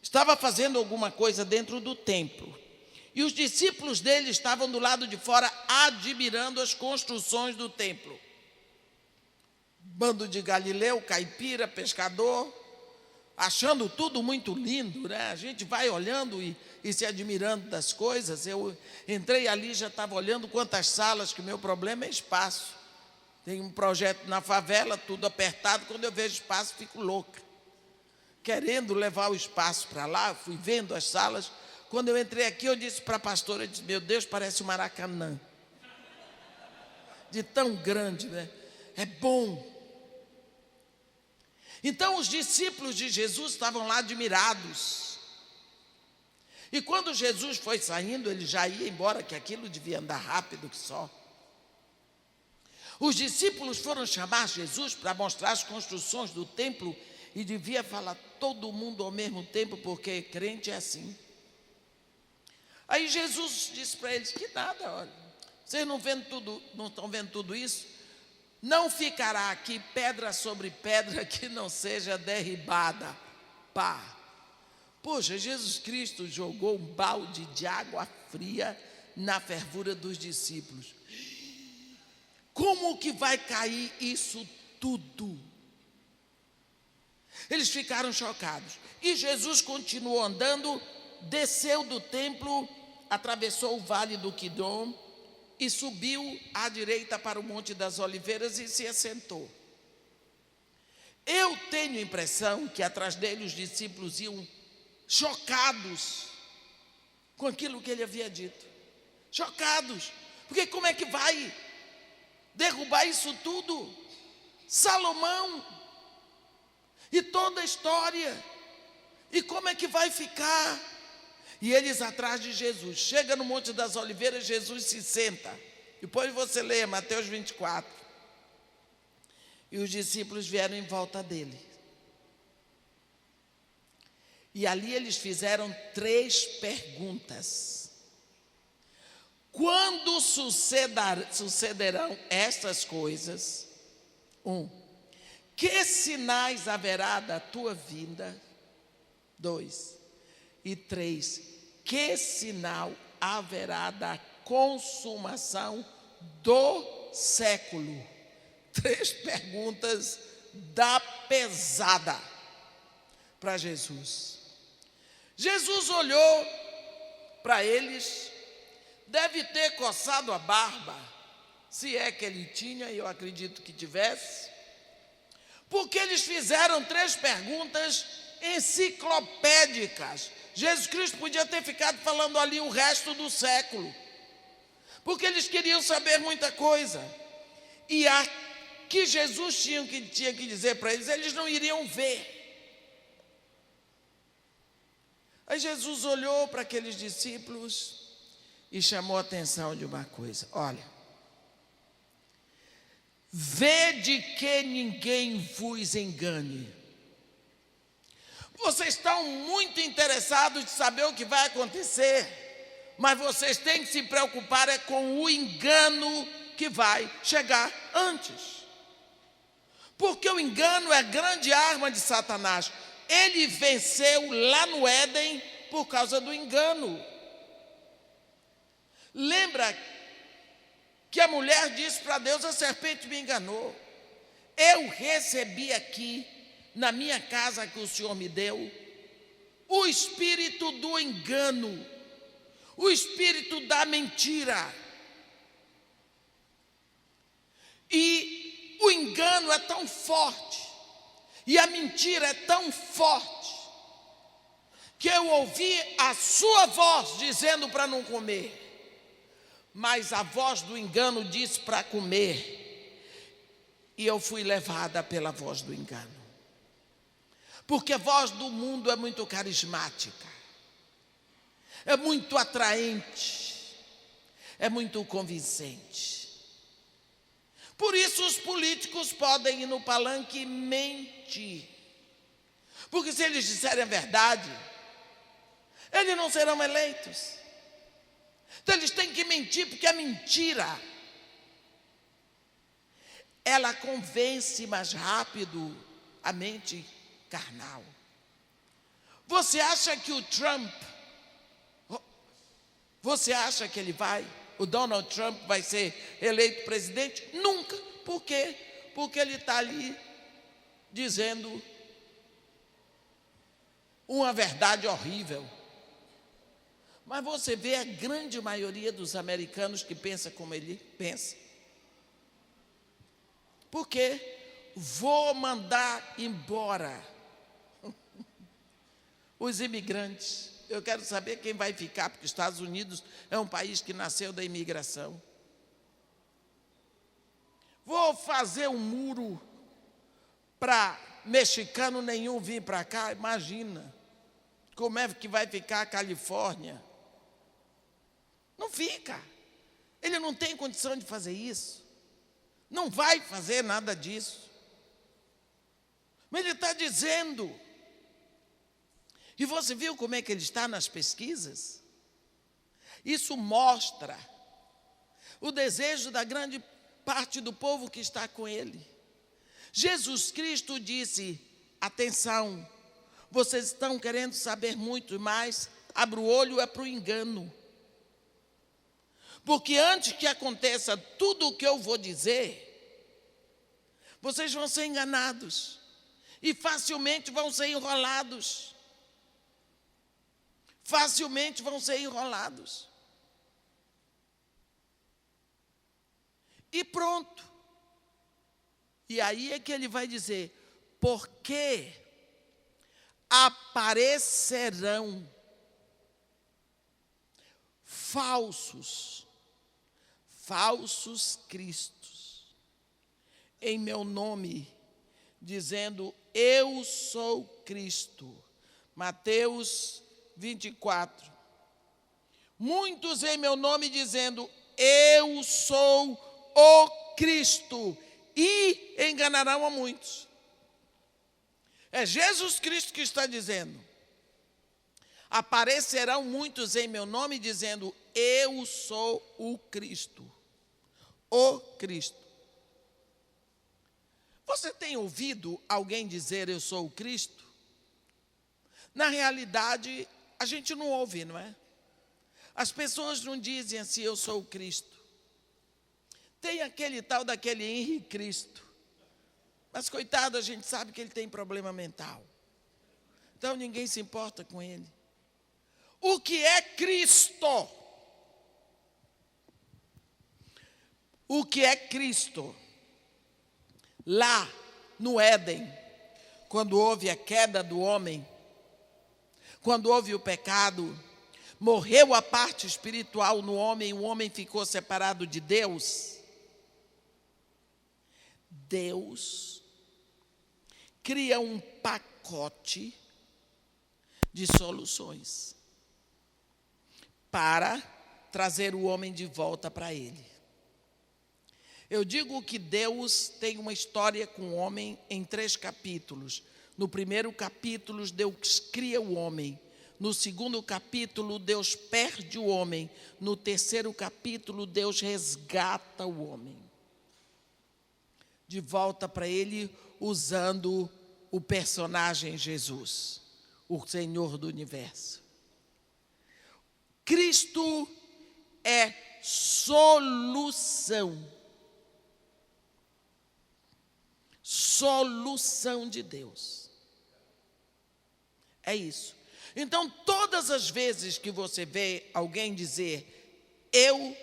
Speaker 2: estava fazendo alguma coisa dentro do templo, e os discípulos dele estavam do lado de fora admirando as construções do templo. Bando de Galileu, caipira, pescador, achando tudo muito lindo, né? A gente vai olhando e se admirando das coisas. Eu entrei ali, já estava olhando quantas salas, que o meu problema é espaço. Tem um projeto na favela, tudo apertado. Quando eu vejo espaço, fico louca, querendo levar o espaço para lá. Fui vendo as salas. Quando eu entrei aqui, eu disse para a pastora, eu disse: meu Deus, parece o Maracanã, de tão grande, né? É bom. Então os discípulos de Jesus estavam lá admirados. E quando Jesus foi saindo, ele já ia embora, que aquilo devia andar rápido que só. Os discípulos foram chamar Jesus para mostrar as construções do templo, e devia falar todo mundo ao mesmo tempo, porque crente é assim. Aí Jesus disse para eles: que nada, olha, vocês não estão vendo tudo isso? Não ficará aqui pedra sobre pedra que não seja derribada. Pá. Poxa, Jesus Cristo jogou um balde de água fria na fervura dos discípulos. Como que vai cair isso tudo? Eles ficaram chocados. E Jesus continuou andando, desceu do templo, atravessou o vale do Quidom e subiu à direita para o Monte das Oliveiras e se assentou. Eu tenho a impressão que atrás dele os discípulos iam chocados com aquilo que ele havia dito. Chocados, porque como é que vai derrubar isso tudo? Salomão e toda a história, e como é que vai ficar? E eles atrás de Jesus. Chega no Monte das Oliveiras, Jesus se senta. Depois você lê Mateus 24. E os discípulos vieram em volta dele. E ali eles fizeram 3 perguntas. Quando sucederão estas coisas? 1. Que sinais haverá da tua vinda? 2. E 3, que sinal haverá da consumação do século? 3 perguntas da pesada para Jesus. Jesus olhou para eles, deve ter coçado a barba, se é que ele tinha, e eu acredito que tivesse, porque eles fizeram 3 perguntas enciclopédicas, Jesus Cristo podia ter ficado falando ali o resto do século, porque eles queriam saber muita coisa. E a que Jesus tinha que dizer para eles não iriam ver. Aí Jesus olhou para aqueles discípulos e chamou a atenção de uma coisa. Olha, vede que ninguém vos engane. Vocês estão muito interessados de saber o que vai acontecer, mas vocês têm que se preocupar com o engano que vai chegar antes. Porque o engano é a grande arma de Satanás. Ele venceu lá no Éden por causa do engano. Lembra que a mulher disse para Deus: a serpente me enganou. Eu recebi aqui, na minha casa que o Senhor me deu, o espírito do engano, o espírito da mentira. E o engano é tão forte, e a mentira é tão forte, que eu ouvi a sua voz dizendo para não comer, mas a voz do engano disse para comer, e eu fui levada pela voz do engano. Porque a voz do mundo é muito carismática, é muito atraente, é muito convincente. Por isso os políticos podem ir no palanque e mentir. Porque se eles disserem a verdade, eles não serão eleitos. Então eles têm que mentir, porque a mentira, ela convence mais rápido a mente carnal. Você acha que o Trump, você acha que o Donald Trump vai ser eleito presidente? Nunca. Por quê? Porque ele está ali dizendo uma verdade horrível. Mas você vê a grande maioria dos americanos que pensa como ele pensa. Por quê? Vou mandar embora os imigrantes. Eu quero saber quem vai ficar, porque os Estados Unidos é um país que nasceu da imigração. Vou fazer um muro para mexicano nenhum vir para cá. Imagina como é que vai ficar a Califórnia. Não fica. Ele não tem condição de fazer isso. Não vai fazer nada disso. Mas ele está dizendo. E você viu como é que ele está nas pesquisas? Isso mostra o desejo da grande parte do povo que está com ele. Jesus Cristo disse: atenção, vocês estão querendo saber muito mais, abra o olho para o engano. Porque antes que aconteça tudo o que eu vou dizer, vocês vão ser enganados e facilmente vão ser enrolados. Facilmente vão ser enrolados. E pronto. E aí é que ele vai dizer: porque aparecerão falsos cristos em meu nome, dizendo eu sou Cristo. Mateus 24. Muitos em meu nome dizendo eu sou o Cristo, e enganarão a muitos. É Jesus Cristo que está dizendo: aparecerão muitos em meu nome dizendo eu sou o Cristo. O Cristo. Você tem ouvido alguém dizer eu sou o Cristo? Na realidade, a gente não ouve, não é? As pessoas não dizem assim, eu sou o Cristo. Tem aquele tal daquele Henrique Cristo. Mas coitado, a gente sabe que ele tem problema mental. Então ninguém se importa com ele. O que é Cristo? O que é Cristo? Lá no Éden, quando houve a queda do homem, Quando houve o pecado, morreu a parte espiritual no homem, o homem ficou separado de Deus. Deus cria um pacote de soluções para trazer o homem de volta para Ele. Eu digo que Deus tem uma história com o homem em 3 capítulos. No primeiro capítulo, Deus cria o homem. No segundo capítulo, Deus perde o homem. No terceiro capítulo, Deus resgata o homem de volta para Ele, usando o personagem Jesus, o Senhor do Universo. Cristo é solução. Solução de Deus. É isso. Então, todas as vezes que você vê alguém dizer, eu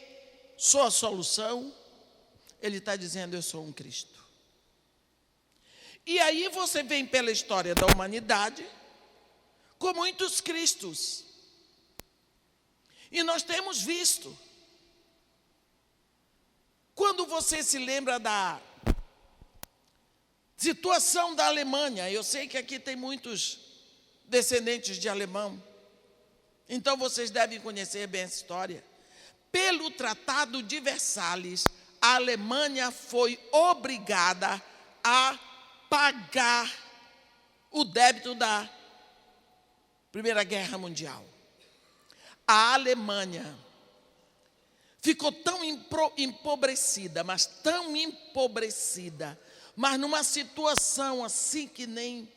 Speaker 2: sou a solução, ele está dizendo, eu sou um Cristo. E aí você vem pela história da humanidade, com muitos Cristos. E nós temos visto. Quando você se lembra da situação da Alemanha, eu sei que aqui tem muitos descendentes de alemão, então vocês devem conhecer bem essa história. Pelo Tratado de Versalhes, a Alemanha foi obrigada a pagar o débito da Primeira Guerra Mundial. A Alemanha ficou tão empobrecida, mas tão empobrecida, mas numa situação assim que nem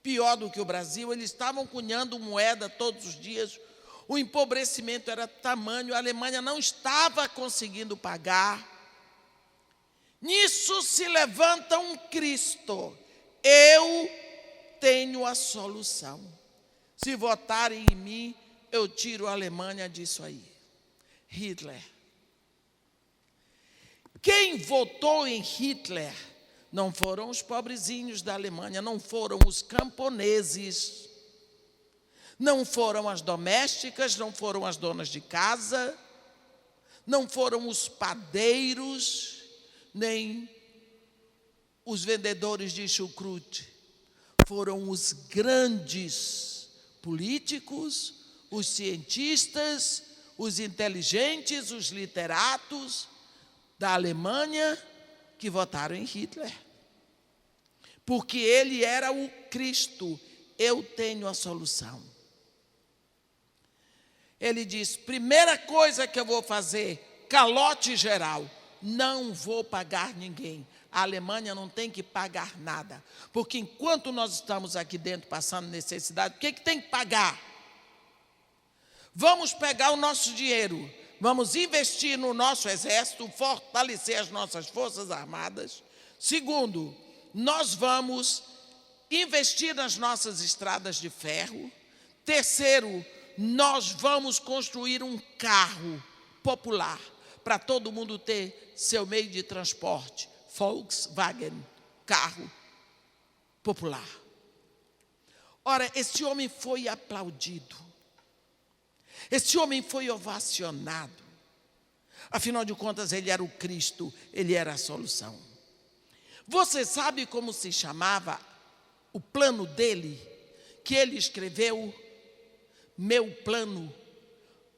Speaker 2: pior do que o Brasil, eles estavam cunhando moeda todos os dias, o empobrecimento era tamanho, a Alemanha não estava conseguindo pagar. Nisso se levanta um Cristo, eu tenho a solução. Se votarem em mim, eu tiro a Alemanha disso aí. Hitler. Quem votou em Hitler não foram os pobrezinhos da Alemanha, não foram os camponeses, não foram as domésticas, não foram as donas de casa, não foram os padeiros, nem os vendedores de chucrute. Foram os grandes políticos, os cientistas, os inteligentes, os literatos da Alemanha que votaram em Hitler. Porque ele era o Cristo, eu tenho a solução. Ele diz, primeira coisa que eu vou fazer, calote geral, não vou pagar ninguém. A Alemanha não tem que pagar nada, porque enquanto nós estamos aqui dentro passando necessidade, o que tem que pagar? Vamos pegar o nosso dinheiro, vamos investir no nosso exército, fortalecer as nossas forças armadas. Segundo, nós vamos investir nas nossas estradas de ferro. Terceiro, nós vamos construir um carro popular para todo mundo ter seu meio de transporte. Volkswagen, carro popular. Ora, esse homem foi aplaudido. Esse homem foi ovacionado. Afinal de contas, ele era o Cristo, ele era a solução. Você sabe como se chamava o plano dele? Que ele escreveu, meu plano,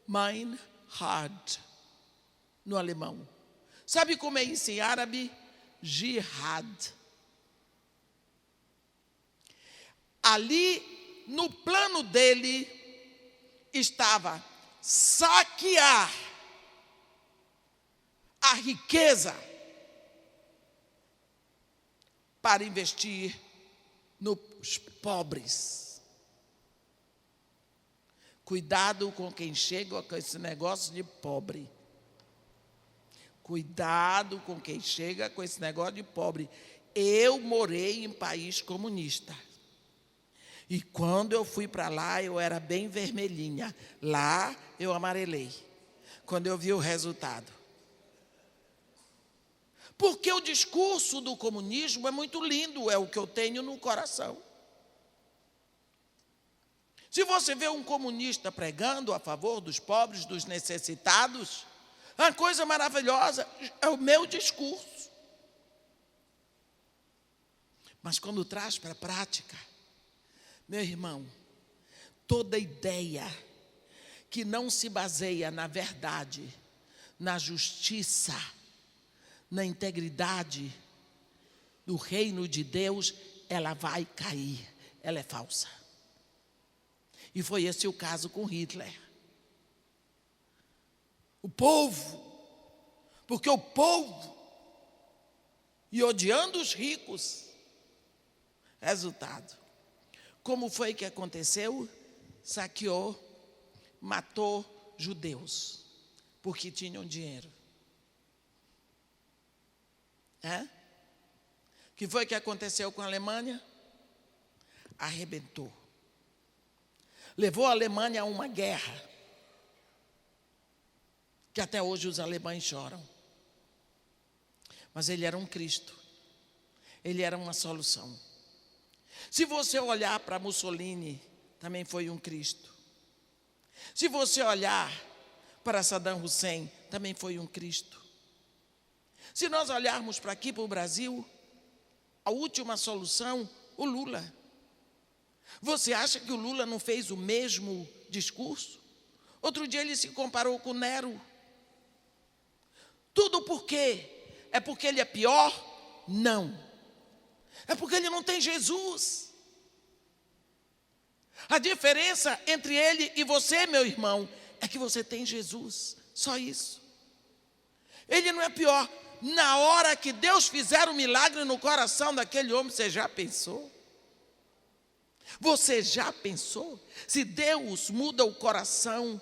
Speaker 2: mein Hart, no alemão. Sabe como é isso em árabe? Jihad. Ali, no plano dele, estava saquear a riqueza para investir nos pobres. Cuidado com quem chega com esse negócio de pobre. Cuidado com quem chega com esse negócio de pobre. Eu morei em país comunista. E quando eu fui para lá, eu era bem vermelhinha. Lá, eu amarelei. Quando eu vi o resultado. Porque o discurso do comunismo é muito lindo. É o que eu tenho no coração. Se você vê um comunista pregando a favor dos pobres, dos necessitados, é uma coisa maravilhosa, é o meu discurso. Mas quando traz para a prática, meu irmão, toda ideia que não se baseia na verdade, na justiça, na integridade do reino de Deus, ela vai cair, ela é falsa. E foi esse o caso com Hitler. O povo, porque o povo, e odiando os ricos, resultado, como foi que aconteceu? Saqueou, matou judeus, porque tinham dinheiro. O que foi que aconteceu com a Alemanha? Arrebentou. Levou a Alemanha a uma guerra, que até hoje os alemães choram. Mas ele era um Cristo, ele era uma solução. Se você olhar para Mussolini, também foi um Cristo. Se você olhar para Saddam Hussein, também foi um Cristo. Se nós olharmos para aqui, para o Brasil, a última solução, o Lula. Você acha que o Lula não fez o mesmo discurso? Outro dia ele se comparou com Nero. Tudo por quê? É porque ele é pior? Não. É porque ele não tem Jesus. A diferença entre ele e você, meu irmão, é que você tem Jesus. Só isso. Ele não é pior. Na hora que Deus fizer um milagre no coração daquele homem, você já pensou? Você já pensou? Se Deus muda o coração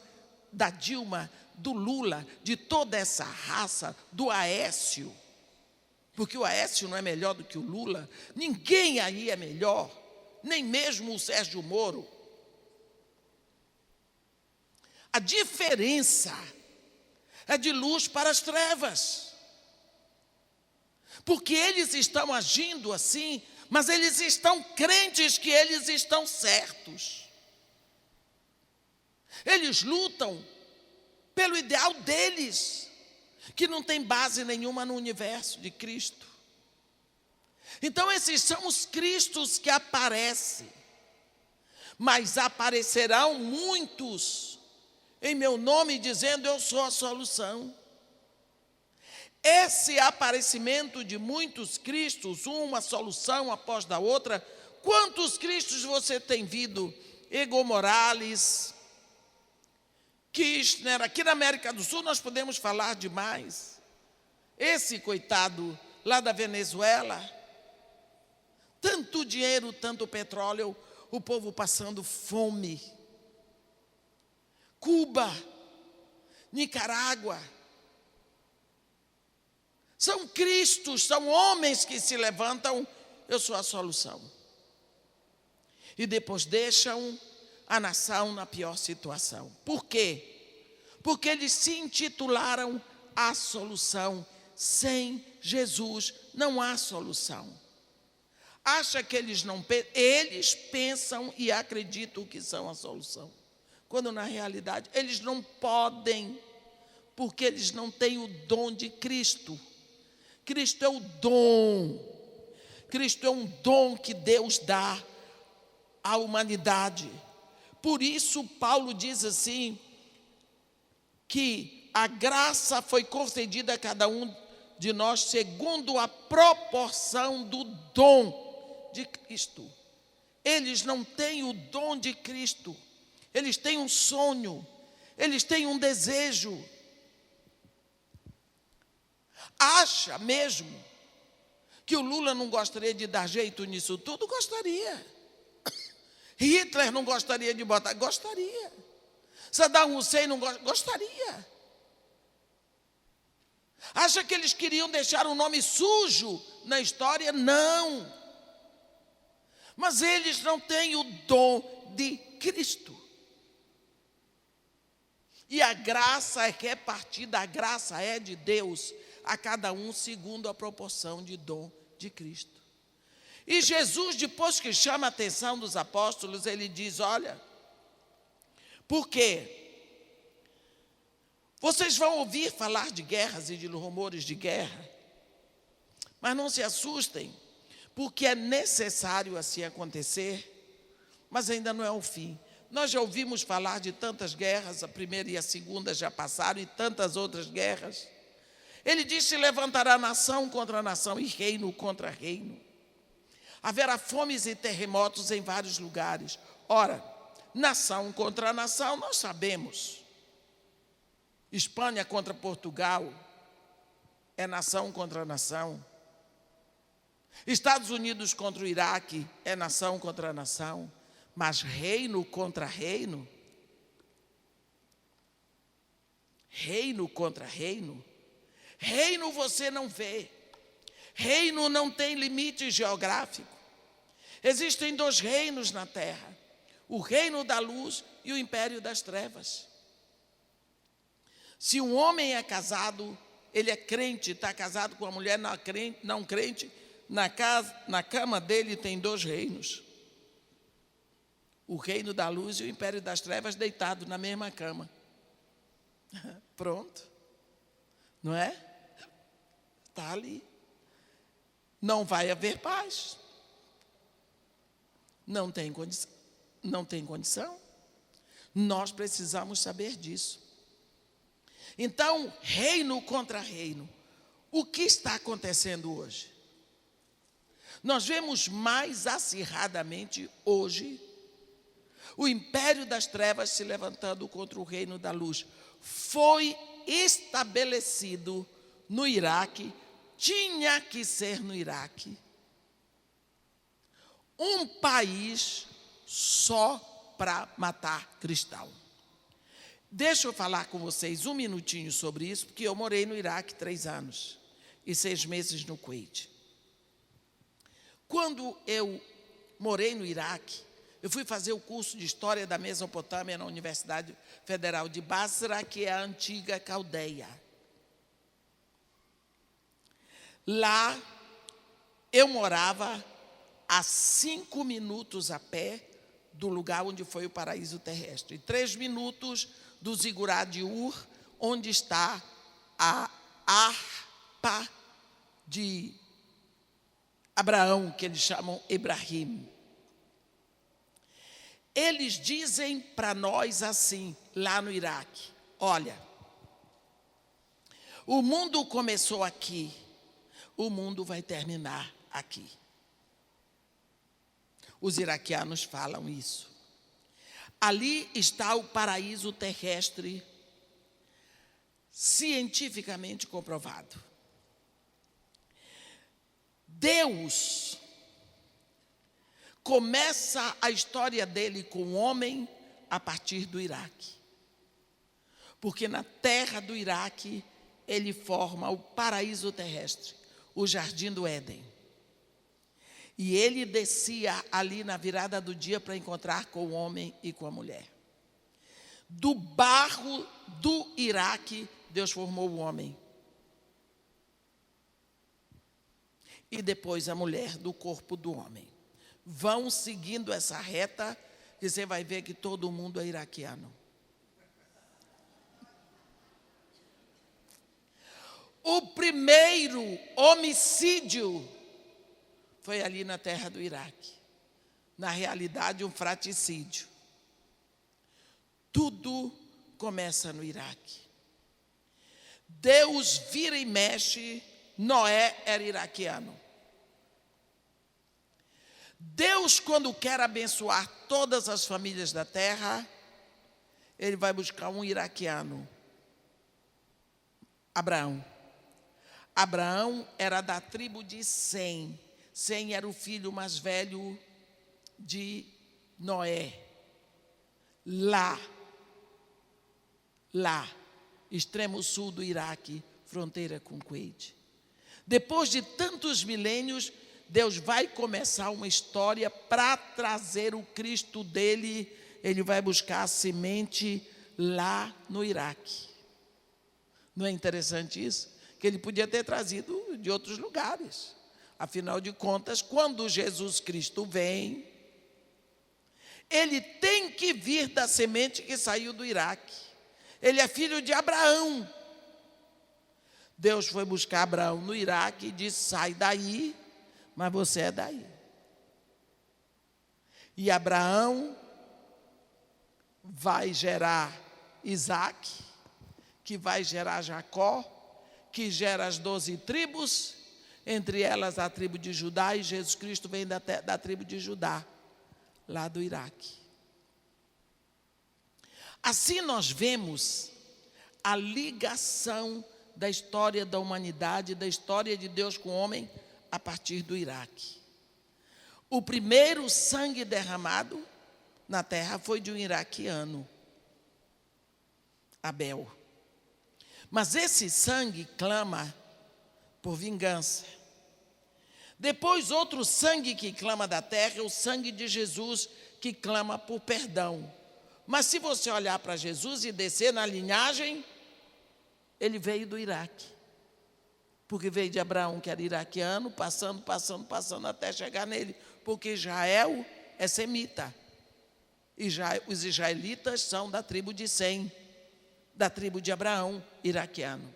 Speaker 2: da Dilma, do Lula, de toda essa raça, do Aécio, porque o Aécio não é melhor do que o Lula, ninguém aí é melhor, nem mesmo o Sérgio Moro. A diferença é de luz para as trevas, porque eles estão agindo assim, mas eles estão crentes que eles estão certos. Eles lutam pelo ideal deles, que não tem base nenhuma no universo de Cristo. Então esses são os Cristos que aparecem, mas aparecerão muitos em meu nome dizendo eu sou a solução. Esse aparecimento de muitos Cristos, uma solução após da outra, quantos Cristos você tem visto? Evo Morales, Kirchner, aqui na América do Sul nós podemos falar demais. Esse coitado lá da Venezuela, tanto dinheiro, tanto petróleo, o povo passando fome. Cuba, Nicarágua, são Cristos, são homens que se levantam, eu sou a solução. E depois deixam a nação na pior situação. Por quê? Porque eles se intitularam a solução. Sem Jesus não há solução. Acha que eles não pensam? Eles pensam e acreditam que são a solução. Quando na realidade eles não podem, porque eles não têm o dom de Cristo. Cristo é o dom. Cristo é um dom que Deus dá à humanidade. Por isso Paulo diz assim, que a graça foi concedida a cada um de nós segundo a proporção do dom de Cristo. Eles não têm o dom de Cristo. Eles têm um sonho. Eles têm um desejo. Acha mesmo que o Lula não gostaria de dar jeito nisso tudo? Gostaria. Hitler não gostaria de botar? Gostaria. Saddam Hussein não gostaria. Acha que eles queriam deixar um nome sujo na história? Não. Mas eles não têm o dom de Cristo. E a graça é repartida, a graça é de Deus a cada um segundo a proporção de dom de Cristo. E Jesus, depois que chama a atenção dos apóstolos, ele diz, olha, Por quê? Vocês vão ouvir falar de guerras e de rumores de guerra, mas não se assustem, porque é necessário assim acontecer, mas ainda não é o fim. Nós já ouvimos falar de tantas guerras, a primeira e a segunda já passaram, e tantas outras guerras. Ele diz: se levantará nação contra nação e reino contra reino. Haverá fomes e terremotos em vários lugares. Ora, nação contra nação, nós sabemos. Espanha contra Portugal é nação contra nação. Estados Unidos contra o Iraque é nação contra nação. Mas reino contra reino, reino contra reino, reino você não vê. Reino não tem limite geográfico. Existem 2 reinos na terra: o reino da luz e o império das trevas. Se um homem é casado, ele é crente, está casado com uma mulher não crente, na cama dele tem 2 reinos. O reino da luz e o império das trevas deitados na mesma cama. Pronto. Não é? Está ali. Não vai haver paz. Não tem condição. Não tem condição. Nós precisamos saber disso. Então, reino contra reino. O que está acontecendo hoje? Nós vemos mais acirradamente hoje o império das trevas se levantando contra o reino da luz. Foi estabelecido no Iraque, tinha que ser no Iraque, um país só para matar cristão. Deixa eu falar com vocês um minutinho sobre isso, porque eu morei no Iraque 3 anos e 6 meses no Kuwait. Quando eu morei no Iraque, eu fui fazer o curso de História da Mesopotâmia na Universidade Federal de Basra, que é a antiga Caldeia. Lá, eu morava a 5 minutos a pé do lugar onde foi o paraíso terrestre. E 3 minutos do Zigurá de Ur, onde está a harpa de Abraão, que eles chamam Ibrahim. Eles dizem para nós assim, lá no Iraque: olha, o mundo começou aqui, o mundo vai terminar aqui. Os iraquianos falam isso. Ali está o paraíso terrestre, cientificamente comprovado. Deus começa a história dele com o homem a partir do Iraque. Porque na terra do Iraque, ele forma o paraíso terrestre, o jardim do Éden. E ele descia ali na virada do dia para encontrar com o homem e com a mulher. Do barro do Iraque, Deus formou o homem. E depois a mulher do corpo do homem. Vão seguindo essa reta e você vai ver que todo mundo é iraquiano. O primeiro homicídio foi ali na terra do Iraque. Na realidade, um fratricídio. Tudo começa no Iraque. Deus vira e mexe, Noé era iraquiano. Deus, quando quer abençoar todas as famílias da terra, ele vai buscar um iraquiano, Abraão. Abraão era da tribo de Sem. Sem era o filho mais velho de Noé. Lá, extremo sul do Iraque, fronteira com o Kuwait. Depois de tantos milênios, Deus vai começar uma história para trazer o Cristo dele. Ele vai buscar a semente lá no Iraque. Não é interessante isso? Que ele podia ter trazido de outros lugares. Afinal de contas, quando Jesus Cristo vem, ele tem que vir da semente que saiu do Iraque. Ele é filho de Abraão. Deus foi buscar Abraão no Iraque e disse: sai daí, mas você é daí. E Abraão vai gerar Isaac, que vai gerar Jacó, que gera as 12 tribos, entre elas a tribo de Judá, e Jesus Cristo vem da tribo de Judá, lá do Iraque. Assim nós vemos a ligação da história da humanidade, da história de Deus com o homem, a partir do Iraque. O primeiro sangue derramado na terra foi de um iraquiano, Abel. Mas esse sangue clama por vingança. Depois, outro sangue que clama da terra é o sangue de Jesus, que clama por perdão. Mas se você olhar para Jesus e descer na linhagem, ele veio do Iraque. Porque veio de Abraão, que era iraquiano, passando, até chegar nele. Porque Israel é semita. Os israelitas são da tribo de Sem, da tribo de Abraão, iraquiano.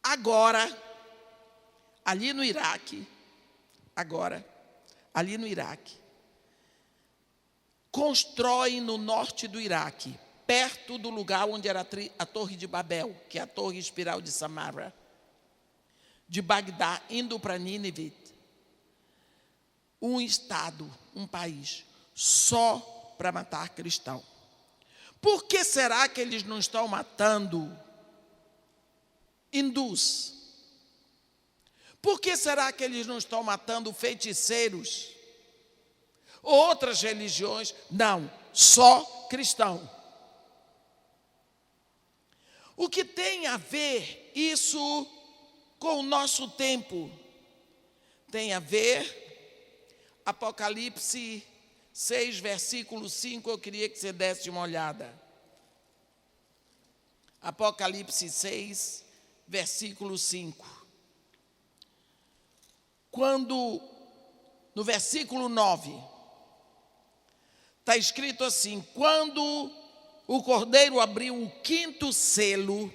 Speaker 2: Agora, ali no Iraque, constrói no norte do Iraque, perto do lugar onde era a Torre de Babel, que é a torre espiral de Samara, de Bagdá, indo para Nínive, um estado, um país, só para matar cristão. Por que será que eles não estão matando hindus? Por que será que eles não estão matando feiticeiros? Outras religiões? Não, só cristão. O que tem a ver isso com o nosso tempo? Tem a ver, Apocalipse 6, versículo 5, eu queria que você desse uma olhada. Apocalipse 6, versículo 5. Quando, no versículo 9, está escrito assim: quando o Cordeiro abriu o 5º selo,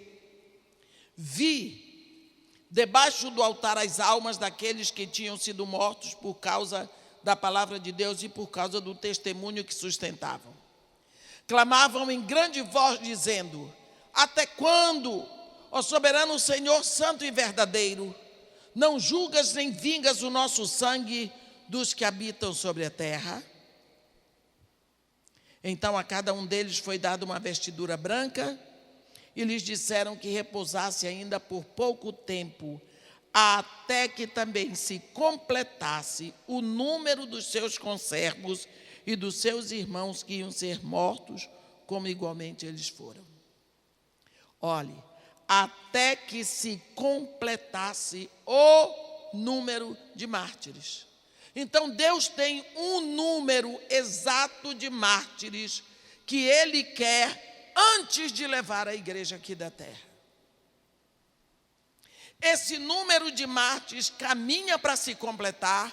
Speaker 2: vi debaixo do altar as almas daqueles que tinham sido mortos por causa da palavra de Deus e por causa do testemunho que sustentavam. Clamavam em grande voz, dizendo: até quando, ó soberano Senhor santo e verdadeiro, não julgas nem vingas o nosso sangue dos que habitam sobre a terra? Então a cada um deles foi dada uma vestidura branca, e lhes disseram que repousasse ainda por pouco tempo, até que também se completasse o número dos seus conservos e dos seus irmãos que iam ser mortos, como igualmente eles foram. Olhe, até que se completasse o número de mártires. Então Deus tem um número exato de mártires que Ele quer antes de levar a igreja aqui da terra. Esse número de mártires caminha para se completar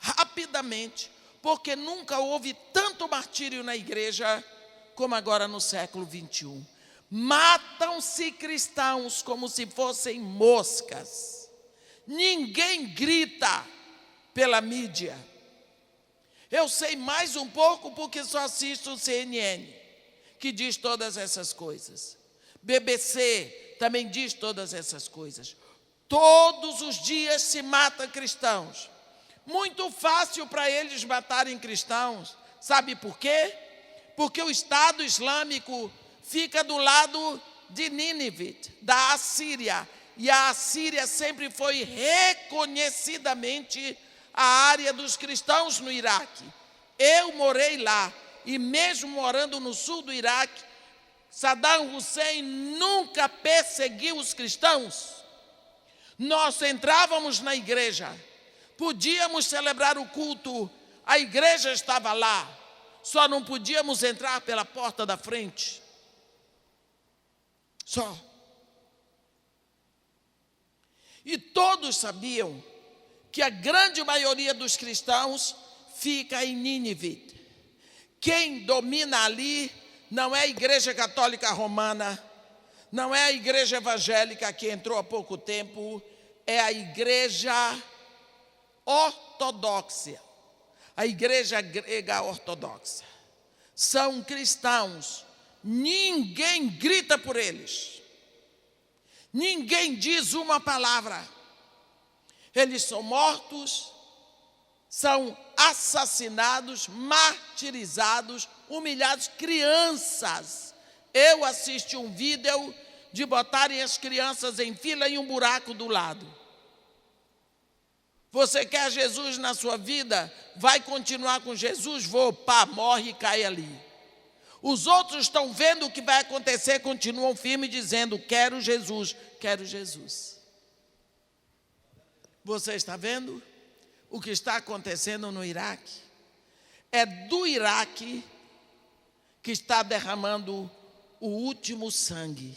Speaker 2: rapidamente, porque nunca houve tanto martírio na igreja como agora no século 21. Matam-se cristãos como se fossem moscas. Ninguém grita pela mídia. Eu sei mais um pouco porque só assisto o CNN, que diz todas essas coisas. BBC também diz todas essas coisas. Todos os dias se mata cristãos. Muito fácil para eles matarem cristãos. Sabe por quê? Porque o Estado Islâmico fica do lado de Nínive, da Assíria. E a Assíria sempre foi reconhecidamente a área dos cristãos no Iraque. Eu morei lá, e mesmo morando no sul do Iraque, Saddam Hussein nunca perseguiu os cristãos. Nós entrávamos na igreja, podíamos celebrar o culto, a igreja estava lá, só não podíamos entrar pela porta da frente. Só. E todos sabiam que a grande maioria dos cristãos fica em Nínive. Quem domina ali não é a Igreja Católica Romana, não é a Igreja Evangélica que entrou há pouco tempo, é a Igreja Ortodoxa, a Igreja Grega Ortodoxa. São cristãos, ninguém grita por eles, ninguém diz uma palavra. Eles são mortos, são assassinados, martirizados, humilhados, crianças. Eu assisti um vídeo de botarem as crianças em fila em um buraco do lado. Você quer Jesus na sua vida? Vai continuar com Jesus? Morre e cai ali. Os outros estão vendo o que vai acontecer, continuam firmes dizendo, quero Jesus, quero Jesus. Você está vendo o que está acontecendo no Iraque? É do Iraque que está derramando o último sangue.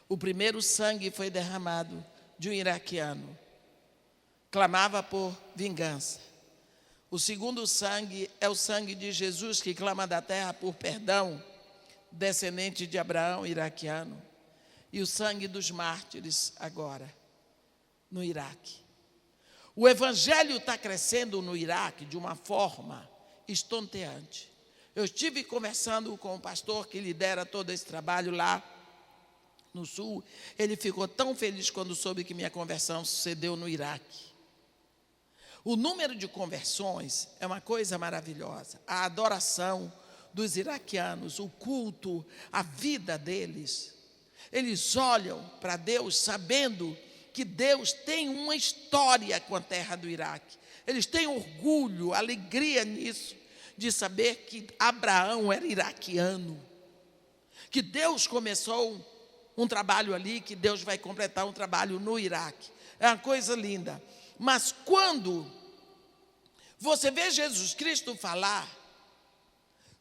Speaker 2: O primeiro sangue foi derramado de um iraquiano. Clamava por vingança. O segundo sangue é o sangue de Jesus, que clama da terra por perdão, descendente de Abraão, iraquiano. E o sangue dos mártires agora, no Iraque. O evangelho está crescendo no Iraque de uma forma estonteante. Eu estive conversando com o pastor que lidera todo esse trabalho lá no sul. Ele ficou tão feliz quando soube que minha conversão sucedeu no Iraque. O número de conversões é uma coisa maravilhosa. A adoração dos iraquianos, o culto, a vida deles. Eles olham para Deus sabendo que Deus tem uma história com a terra do Iraque. Eles têm orgulho, alegria nisso, de saber que Abraão era iraquiano, que Deus começou um trabalho ali, que Deus vai completar um trabalho no Iraque. É uma coisa linda. Mas quando você vê Jesus Cristo falar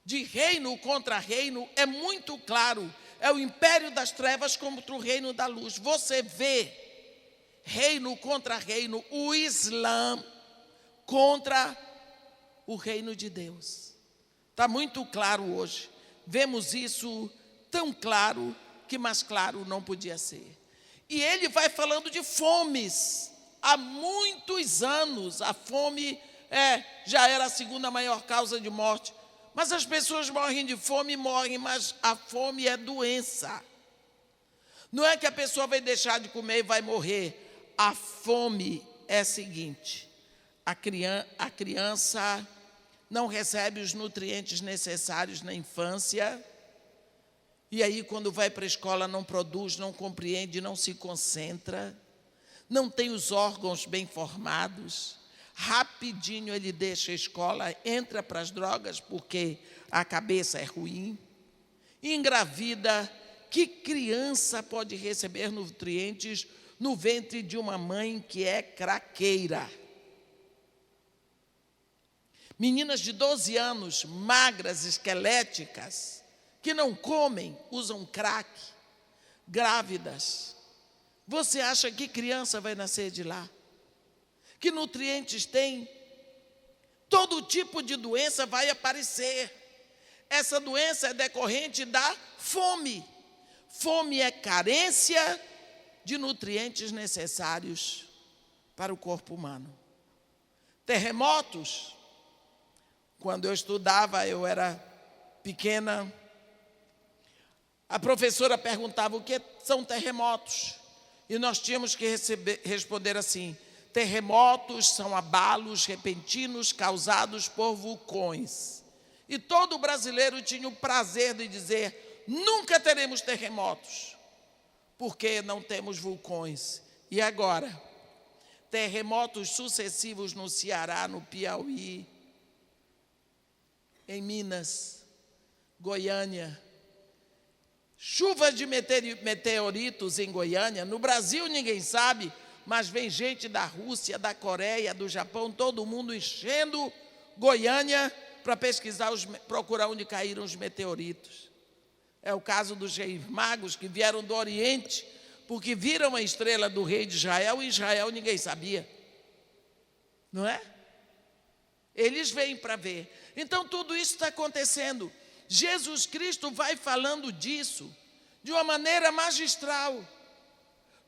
Speaker 2: de reino contra reino, é muito claro, é o império das trevas contra o reino da luz. Você vê reino contra reino, o Islã contra o reino de Deus. Está muito claro hoje. Vemos isso tão claro que mais claro não podia ser. E ele vai falando de fomes. Há muitos anos a fome já era a segunda maior causa de morte. Mas as pessoas morrem de fome, morrem, mas a fome é doença. Não é que a pessoa vai deixar de comer e vai morrer. A fome é a seguinte: a criança não recebe os nutrientes necessários na infância, e aí quando vai para a escola não produz, não compreende, não se concentra, não tem os órgãos bem formados, rapidinho ele deixa a escola, entra para as drogas porque a cabeça é ruim, engravida. Que criança pode receber nutrientes no ventre de uma mãe que é craqueira? Meninas de 12 anos, magras, esqueléticas, que não comem, usam crack, grávidas. Você acha que criança vai nascer de lá? Que nutrientes tem? Todo tipo de doença vai aparecer. Essa doença é decorrente da fome. Fome é carência de nutrientes necessários para o corpo humano. Terremotos. Quando eu estudava, eu era pequena, a professora perguntava o que são terremotos. E nós tínhamos que responder assim: terremotos são abalos repentinos causados por vulcões. E todo brasileiro tinha o prazer de dizer: nunca teremos terremotos, porque não temos vulcões. E agora? Terremotos sucessivos no Ceará, no Piauí, em Minas, Goiânia. Chuvas de meteoritos em Goiânia. No Brasil ninguém sabe, mas vem gente da Rússia, da Coreia, do Japão, todo mundo enchendo Goiânia para pesquisar, procurar onde caíram os meteoritos. É o caso dos reis magos que vieram do Oriente, porque viram a estrela do rei de Israel, e Israel ninguém sabia. Não é? Eles vêm para ver. Então, tudo isso está acontecendo. Jesus Cristo vai falando disso de uma maneira magistral.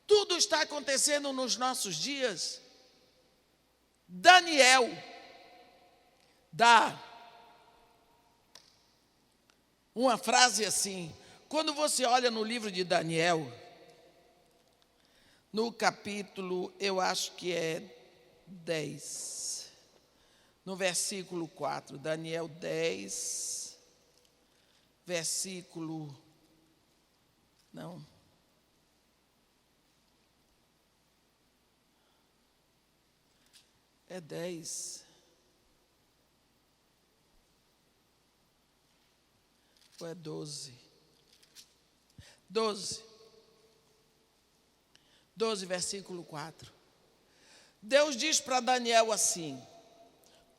Speaker 2: Tudo está acontecendo nos nossos dias. Daniel dá uma frase assim. Quando você olha no livro de Daniel, no capítulo, eu acho que é 10, no versículo 4, Daniel 10, versículo, não, é 10, ou é 12, 12, versículo 4. Deus diz para Daniel assim: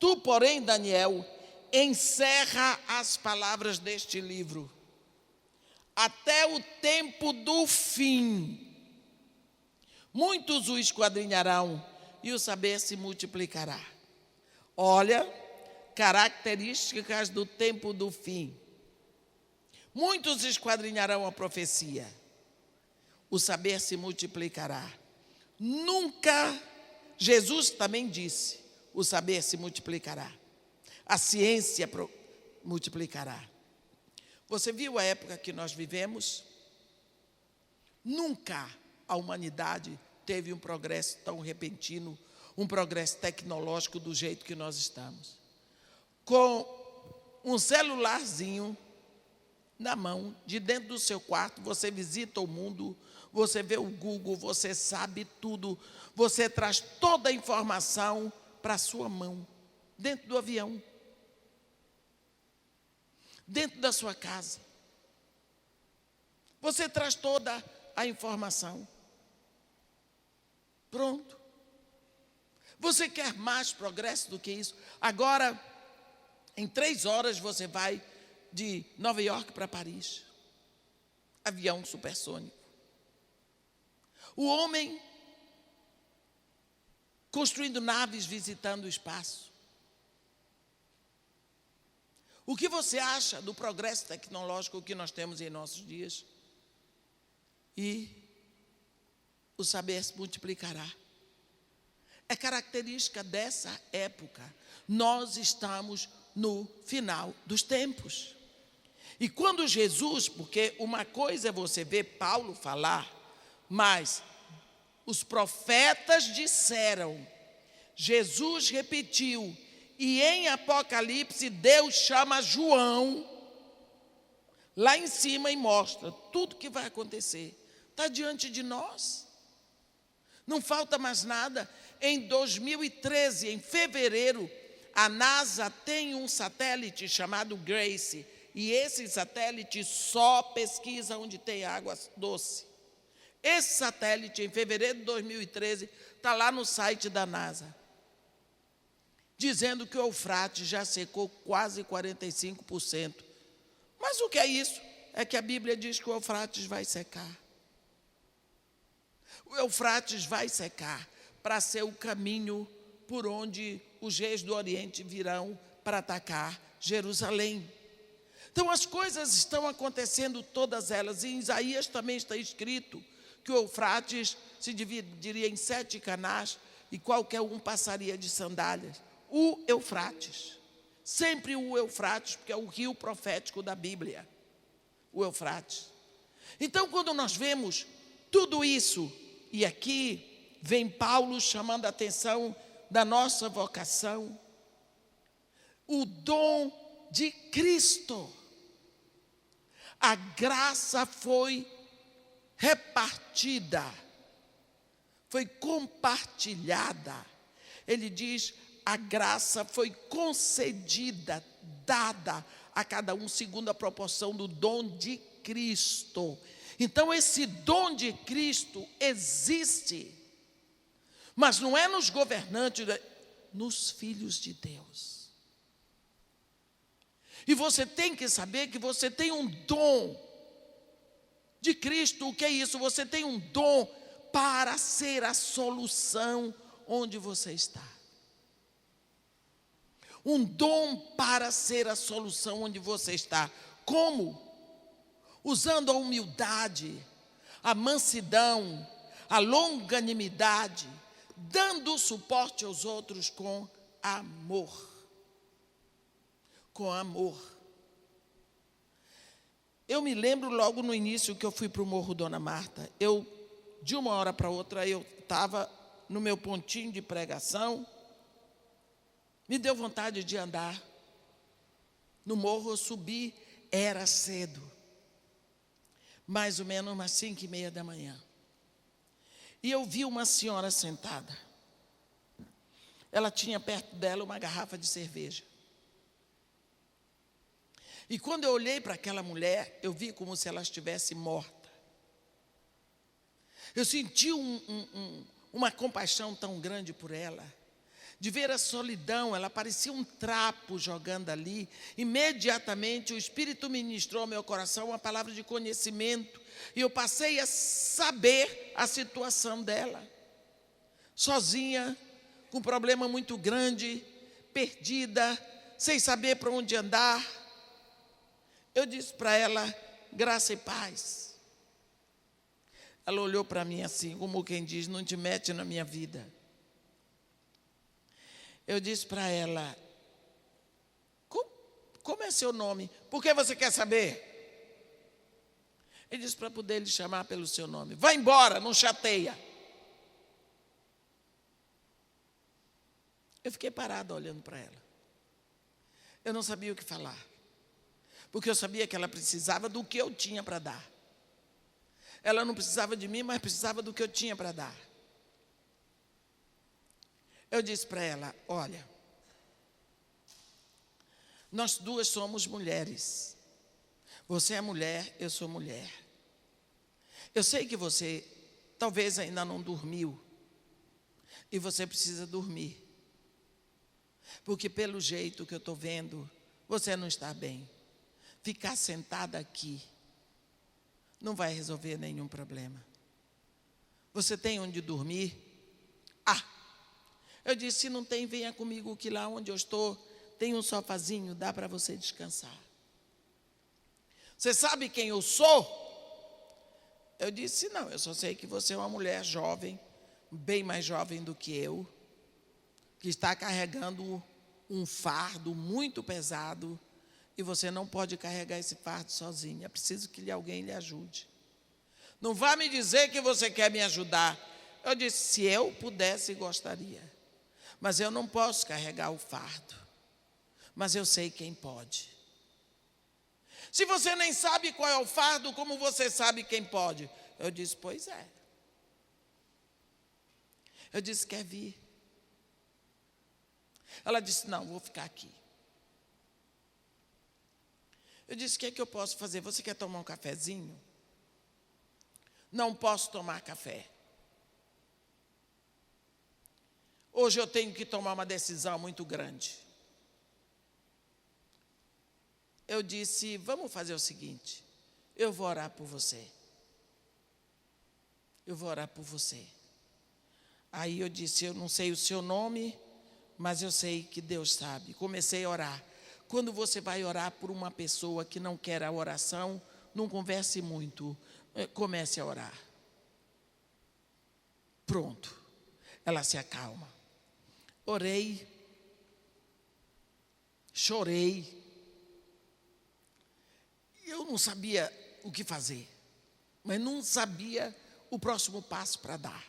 Speaker 2: tu, porém, Daniel, encerra as palavras deste livro até o tempo do fim. Muitos o esquadrinharão e o saber se multiplicará. Olha, características do tempo do fim. Muitos esquadrinharão a profecia. O saber se multiplicará. Nunca, Jesus também disse, o saber se multiplicará. A ciência multiplicará. Você viu a época que nós vivemos? Nunca a humanidade teve um progresso tão repentino, um progresso tecnológico do jeito que nós estamos. Com um celularzinho na mão, de dentro do seu quarto, você visita o mundo, você vê o Google, você sabe tudo, você traz toda a informação para a sua mão, dentro do avião, dentro da sua casa. Você traz toda a informação. Pronto. Você quer mais progresso do que isso? Agora, em 3 horas, você vai de Nova York para Paris. Avião supersônico. O homem construindo naves, visitando o espaço. O que você acha do progresso tecnológico que nós temos em nossos dias? E o saber se multiplicará. É característica dessa época. Nós estamos no final dos tempos. E quando Jesus, porque uma coisa é você ver Paulo falar, mas os profetas disseram, Jesus repetiu, e em Apocalipse Deus chama João lá em cima e mostra tudo que vai acontecer. Está diante de nós. Não falta mais nada. Em 2013, em fevereiro, a NASA tem um satélite chamado Grace, e esse satélite só pesquisa onde tem água doce. Esse satélite, em fevereiro de 2013, está lá no site da NASA, dizendo que o Eufrates já secou quase 45%. Mas o que é isso? É que a Bíblia diz que o Eufrates vai secar. O Eufrates vai secar para ser o caminho por onde os reis do Oriente virão para atacar Jerusalém. Então as coisas estão acontecendo todas elas. E em Isaías também está escrito que o Eufrates se dividiria em 7 canais e qualquer um passaria de sandálias. O Eufrates, sempre o Eufrates, porque é o rio profético da Bíblia, o Eufrates. Então, quando nós vemos tudo isso, e aqui vem Paulo chamando a atenção da nossa vocação, o dom de Cristo, a graça foi repartida, foi compartilhada. Ele diz, a graça foi concedida, dada a cada um segundo a proporção do dom de Cristo. Então esse dom de Cristo existe, mas não é nos governantes, nos filhos de Deus. E você tem que saber que você tem um dom de Cristo. O que é isso? Você tem um dom para ser a solução onde você está. Um dom para ser a solução onde você está. Como? Usando a humildade, a mansidão, a longanimidade, dando suporte aos outros com amor. Com amor. Eu me lembro logo no início que eu fui para o Morro Dona Marta. De uma hora para outra, eu estava no meu pontinho de pregação. Me deu vontade de andar. No morro eu subi, era cedo. Mais ou menos umas 5:30 da manhã. E eu vi uma senhora sentada. Ela tinha perto dela uma garrafa de cerveja. E quando eu olhei para aquela mulher, eu vi como se ela estivesse morta. Eu senti uma compaixão tão grande por ela. De ver a solidão, ela parecia um trapo jogando ali. Imediatamente o Espírito ministrou ao meu coração uma palavra de conhecimento. E eu passei a saber a situação dela. Sozinha, com um problema muito grande, perdida, sem saber para onde andar. Eu disse para ela, graça e paz. Ela olhou para mim assim, como quem diz, não te mete na minha vida. Eu disse para ela, como é seu nome? Por que você quer saber? Ele disse para poder lhe chamar pelo seu nome. Vai embora, não chateia. Eu fiquei parada olhando para ela. Eu não sabia o que falar. Porque eu sabia que ela precisava do que eu tinha para dar. Ela não precisava de mim, mas precisava do que eu tinha para dar. Eu disse para ela, olha, nós duas somos mulheres. Você é mulher, eu sou mulher. Eu sei que você talvez ainda não dormiu. E você precisa dormir. Porque pelo jeito que eu estou vendo, você não está bem. Ficar sentada aqui não vai resolver nenhum problema. Você tem onde dormir? Eu disse, se não tem, venha comigo que lá onde eu estou tem um sofazinho, dá para você descansar. Você sabe quem eu sou? Eu disse, não, eu só sei que você é uma mulher jovem, bem mais jovem do que eu, que está carregando um fardo muito pesado, e você não pode carregar esse fardo sozinha. É preciso que alguém lhe ajude. Não vá me dizer que você quer me ajudar. Eu disse, se eu pudesse, gostaria. Mas eu não posso carregar o fardo. Mas eu sei quem pode. Se você nem sabe qual é o fardo, como você sabe quem pode? Eu disse, pois é. Eu disse, quer vir? Ela disse, não, vou ficar aqui. Eu disse, o que é que eu posso fazer? Você quer tomar um cafezinho? Não posso tomar café. Hoje eu tenho que tomar uma decisão muito grande. Eu disse, vamos fazer o seguinte, eu vou orar por você. Eu vou orar por você. Aí eu disse, eu não sei o seu nome, mas eu sei que Deus sabe. Comecei a orar. Quando você vai orar por uma pessoa que não quer a oração, não converse muito, comece a orar. Pronto, ela se acalma. Orei, chorei. Eu não sabia o que fazer, mas não sabia o próximo passo para dar.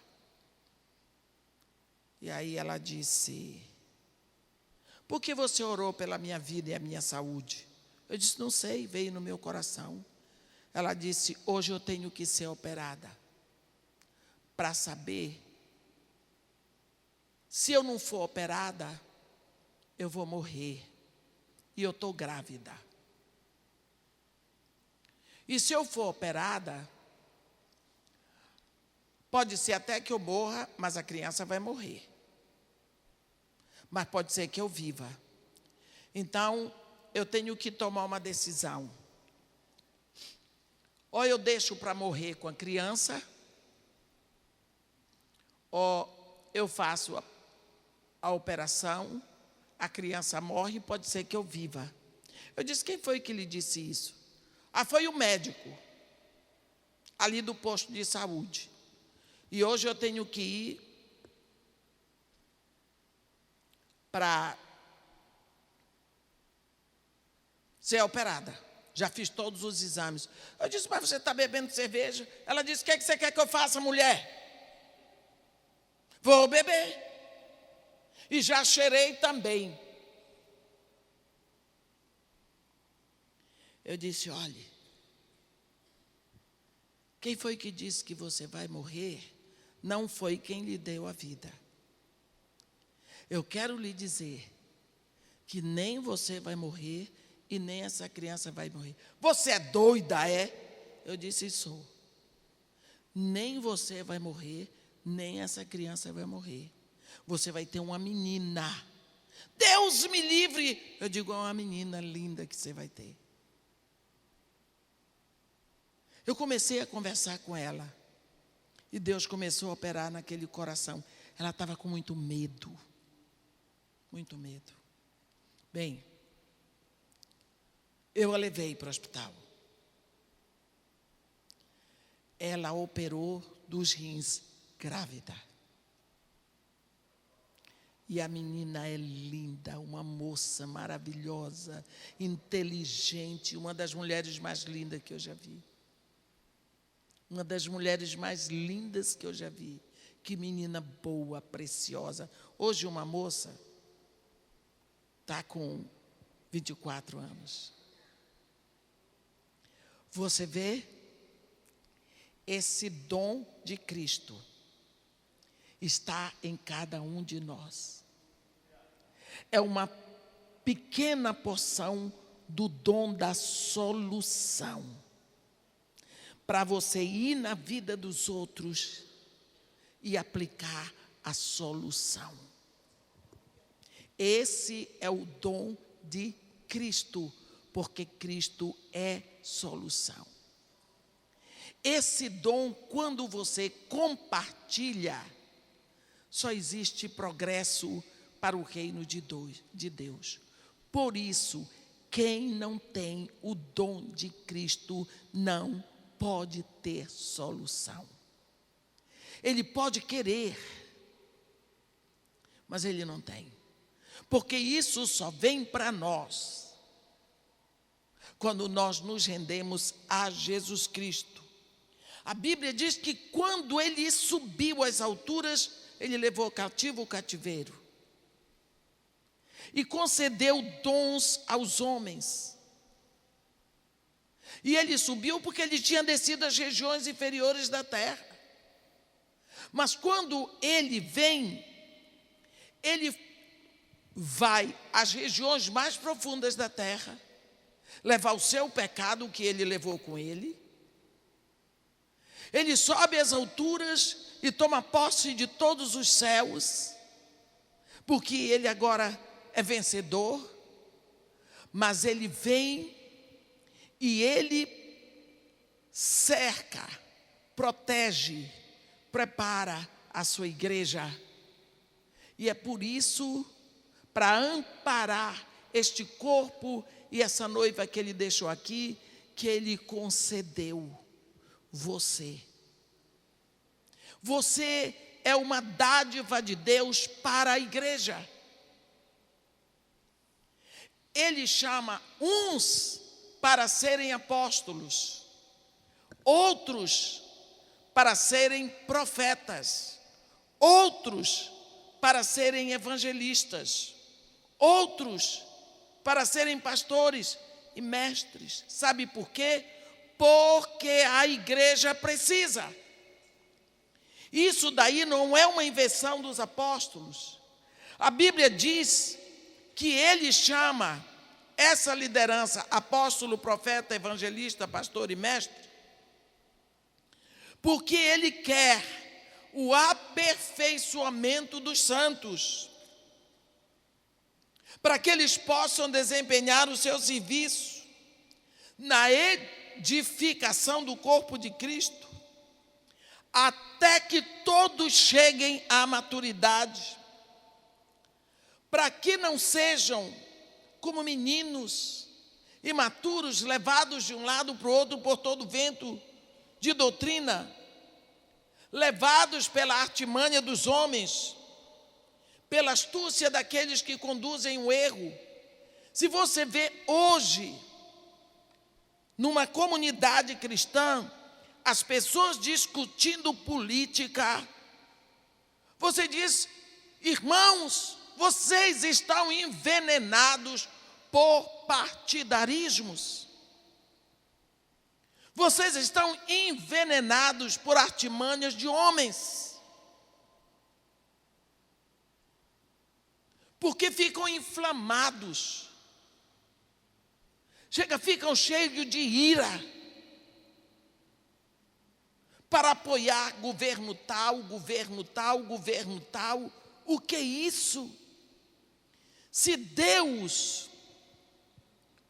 Speaker 2: E aí ela disse, por que você orou pela minha vida e a minha saúde? Eu disse, não sei, veio no meu coração. Ela disse, hoje eu tenho que ser operada para saber se eu não for operada, eu vou morrer. E eu estou grávida. E se eu for operada, pode ser até que eu morra, mas a criança vai morrer. Mas pode ser que eu viva. Então, eu tenho que tomar uma decisão. Ou eu deixo para morrer com a criança, ou eu faço a operação, a criança morre, pode ser que eu viva. Eu disse, quem foi que lhe disse isso? Ah, foi o médico, ali do posto de saúde. E hoje eu tenho que ir para ser operada. Já fiz todos os exames. Eu disse, mas você está bebendo cerveja? Ela disse, o que é que você quer que eu faça, mulher? Vou beber. E já cheirei também. Eu disse, olhe, quem foi que disse que você vai morrer? Não foi quem lhe deu a vida. Eu quero lhe dizer que nem você vai morrer e nem essa criança vai morrer. Você é doida, é? Eu disse, sou. Nem você vai morrer, nem essa criança vai morrer. Você vai ter uma menina. Deus me livre! Eu digo, é uma menina linda que você vai ter. Eu comecei a conversar com ela. E Deus começou a operar naquele coração. Ela estava com muito medo. Muito medo. Bem, eu a levei para o hospital. Ela operou dos rins, grávida. E a menina é linda, uma moça maravilhosa, inteligente, uma das mulheres mais lindas que eu já vi. Uma das mulheres mais lindas que eu já vi. Que menina boa, preciosa. Hoje uma moça está com 24 anos. Você vê? Esse dom de Cristo está em cada um de nós. É uma pequena porção do dom da solução. Para você ir na vida dos outros e aplicar a solução. Esse é o dom de Cristo, porque Cristo é solução. Esse dom, quando você compartilha, só existe progresso para o reino de Deus. Por isso, quem não tem o dom de Cristo não pode ter solução. Ele pode querer, mas ele não tem. Porque isso só vem para nós quando nós nos rendemos a Jesus Cristo. A Bíblia diz que quando ele subiu às alturas, ele levou cativo o cativeiro e concedeu dons aos homens. E ele subiu porque ele tinha descido às regiões inferiores da terra. Mas quando ele vem, ele vai às regiões mais profundas da terra, levar o seu pecado, que ele levou com ele. Ele sobe às alturas e toma posse de todos os céus, porque ele agora é vencedor. Mas ele vem e ele cerca, protege, prepara a sua igreja. E é por isso, para amparar este corpo e essa noiva que ele deixou aqui, que ele concedeu você. Você é uma dádiva de Deus para a igreja. Ele chama uns para serem apóstolos, outros para serem profetas, outros para serem evangelistas, outros para serem pastores e mestres. Sabe por quê? Porque a igreja precisa. Isso daí não é uma invenção dos apóstolos. A Bíblia diz que ele chama essa liderança, apóstolo, profeta, evangelista, pastor e mestre, porque ele quer o aperfeiçoamento dos santos, para que eles possam desempenhar o seu serviço na edificação do corpo de Cristo, até que todos cheguem à maturidade. para que não sejam como meninos imaturos, levados de um lado para o outro por todo vento de doutrina, levados pela artimanha dos homens, pela astúcia daqueles que conduzem o erro. Se você vê hoje, numa comunidade cristã, as pessoas discutindo política, você diz: irmãos, vocês estão envenenados por partidarismos. Vocês estão envenenados por artimanhas de homens. Porque ficam inflamados. Ficam cheios de ira para apoiar governo tal, governo tal, governo tal. O que é isso? Se Deus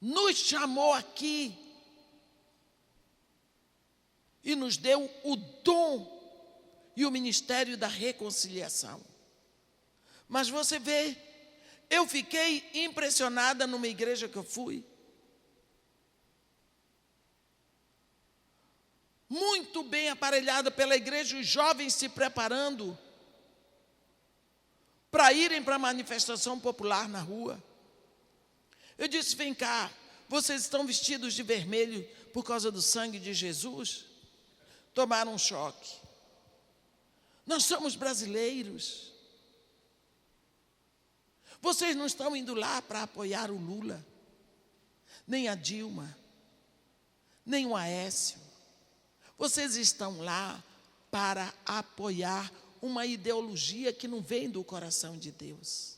Speaker 2: nos chamou aqui e nos deu o dom e o ministério da reconciliação. Mas você vê, eu fiquei impressionada numa igreja que eu fui. Muito bem aparelhada pela igreja, os jovens se preparando para irem para a manifestação popular na rua. Eu disse: vem cá, vocês estão vestidos de vermelho por causa do sangue de Jesus? Tomaram um choque. Nós somos brasileiros. Vocês não estão indo lá para apoiar o Lula, nem a Dilma, nem o Aécio. Vocês estão lá para apoiar uma ideologia que não vem do coração de Deus.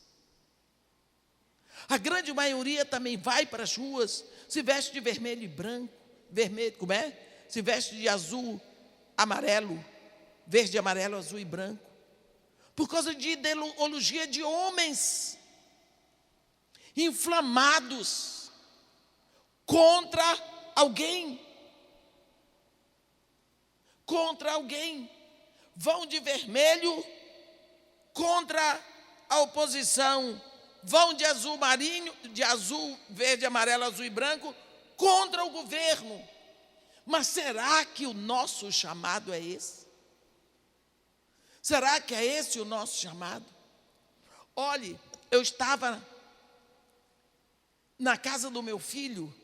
Speaker 2: A grande maioria também vai para as ruas, se veste de vermelho e branco, como é? Se veste de azul, amarelo, verde, amarelo, azul e branco, por causa de ideologia de homens inflamados contra alguém. Contra alguém. Vão de vermelho contra a oposição. Vão de azul marinho, de azul, verde, amarelo, azul e branco, contra o governo. Mas será que o nosso chamado é esse? Será que é esse o nosso chamado? Olhe, eu estava na casa do meu filho.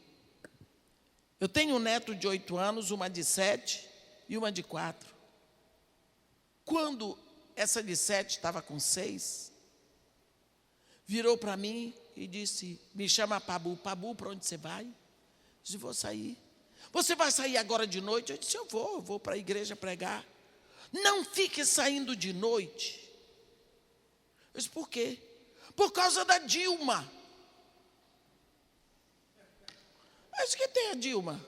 Speaker 2: Eu tenho um neto de 8 anos, uma de 7 e uma de 4. Quando essa de 7 estava com 6, virou para mim e disse: me chama Pabu. Pabu, para onde você vai? Eu disse: vou sair. Você vai sair agora de noite? Eu disse: eu vou para a igreja pregar. Não fique saindo de noite. Eu disse: por quê? Por causa da Dilma. Eu disse: que tem a Dilma?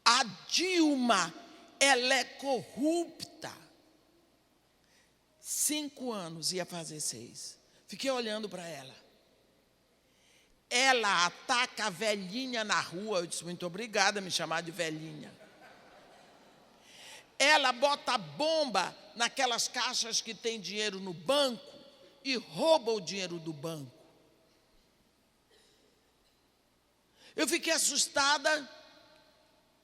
Speaker 2: A Dilma, ela é corrupta. 5 anos, ia fazer 6. Fiquei olhando para ela. Ela ataca a velhinha na rua. Eu disse: muito obrigada me chamar de velhinha. Ela bota bomba naquelas caixas que tem dinheiro no banco e rouba o dinheiro do banco. Eu fiquei assustada,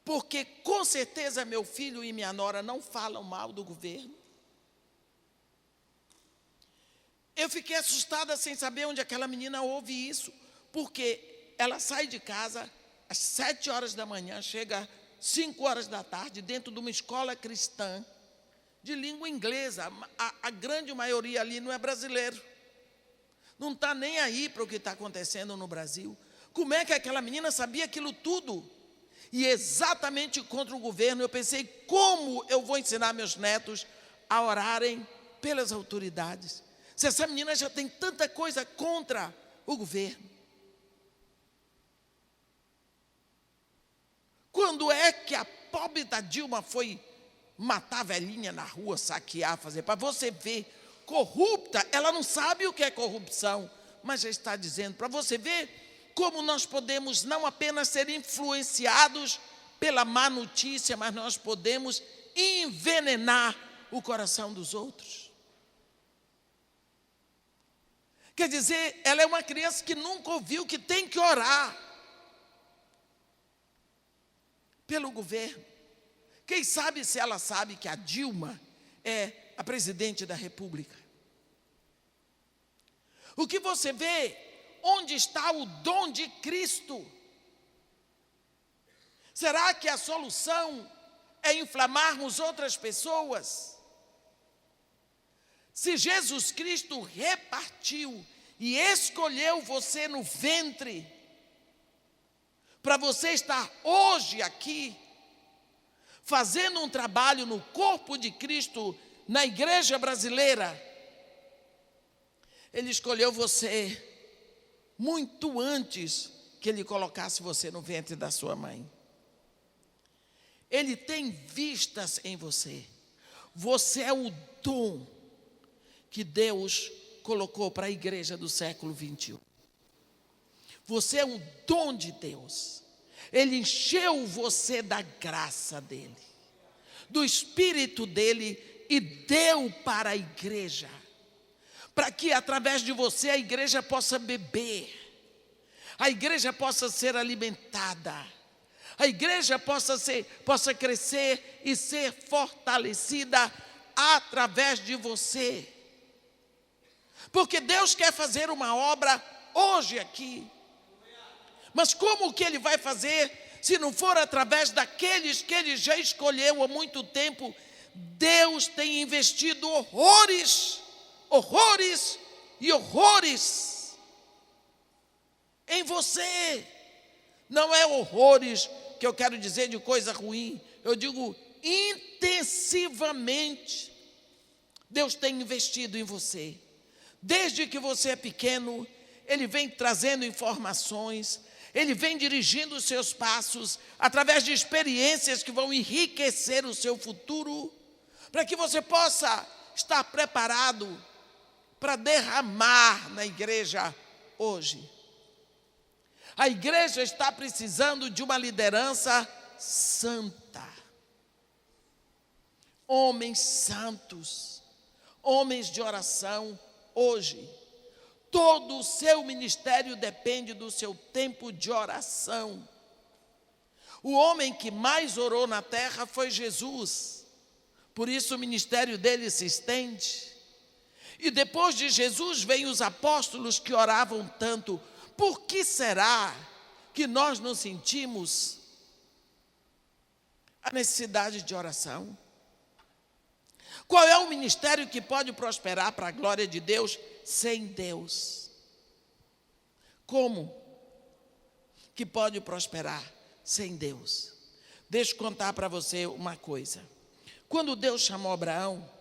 Speaker 2: porque com certeza meu filho e minha nora não falam mal do governo. Eu fiquei assustada sem saber onde aquela menina ouve isso, porque ela sai de casa às 7 horas da manhã, chega 5 horas da tarde, dentro de uma escola cristã, de língua inglesa. A grande maioria ali não é brasileiro. Não está nem aí para o que está acontecendo no Brasil. Como é que aquela menina sabia aquilo tudo? E exatamente contra o governo. Eu pensei: como eu vou ensinar meus netos a orarem pelas autoridades, se essa menina já tem tanta coisa contra o governo? Quando é que a pobre da Dilma foi matar a velhinha na rua, saquear, fazer? Para você ver, corrupta, ela não sabe o que é corrupção, mas já está dizendo, para você ver como nós podemos não apenas ser influenciados pela má notícia, mas nós podemos envenenar o coração dos outros. Quer dizer, ela é uma criança que nunca ouviu que tem que orar pelo governo. Quem sabe se ela sabe que a Dilma é a presidente da República. O que você vê, onde está o dom de Cristo? Será que a solução é inflamarmos outras pessoas? Se Jesus Cristo repartiu e escolheu você no ventre, para você estar hoje aqui, fazendo um trabalho no corpo de Cristo, na igreja brasileira, Ele escolheu você muito antes que Ele colocasse você no ventre da sua mãe. Ele tem vistas em você. Você é o dom que Deus colocou para a igreja do século 21. Você é um dom de Deus. Ele encheu você da graça dele, do Espírito dele, e deu para a igreja, para que através de você a igreja possa beber, a igreja possa ser alimentada, a igreja possa crescer e ser fortalecida através de você. Porque Deus quer fazer uma obra hoje aqui. Mas como que Ele vai fazer se não for através daqueles que Ele já escolheu há muito tempo? Deus tem investido horrores, horrores e horrores em você. Não é horrores que eu quero dizer de coisa ruim, eu digo intensivamente. Deus tem investido em você. Desde que você é pequeno, Ele vem trazendo informações, Ele vem dirigindo os seus passos através de experiências que vão enriquecer o seu futuro, para que você possa estar preparado para derramar na igreja hoje. A igreja está precisando de uma liderança santa. Homens santos, homens de oração hoje. Todo o seu ministério depende do seu tempo de oração. O homem que mais orou na terra foi Jesus. Por isso o ministério dele se estende. E depois de Jesus vem os apóstolos que oravam tanto. Por que será que nós não sentimos a necessidade de oração? Qual é o ministério que pode prosperar para a glória de Deus sem Deus? Como que pode prosperar sem Deus? Deixa eu contar para você uma coisa. Quando Deus chamou Abraão,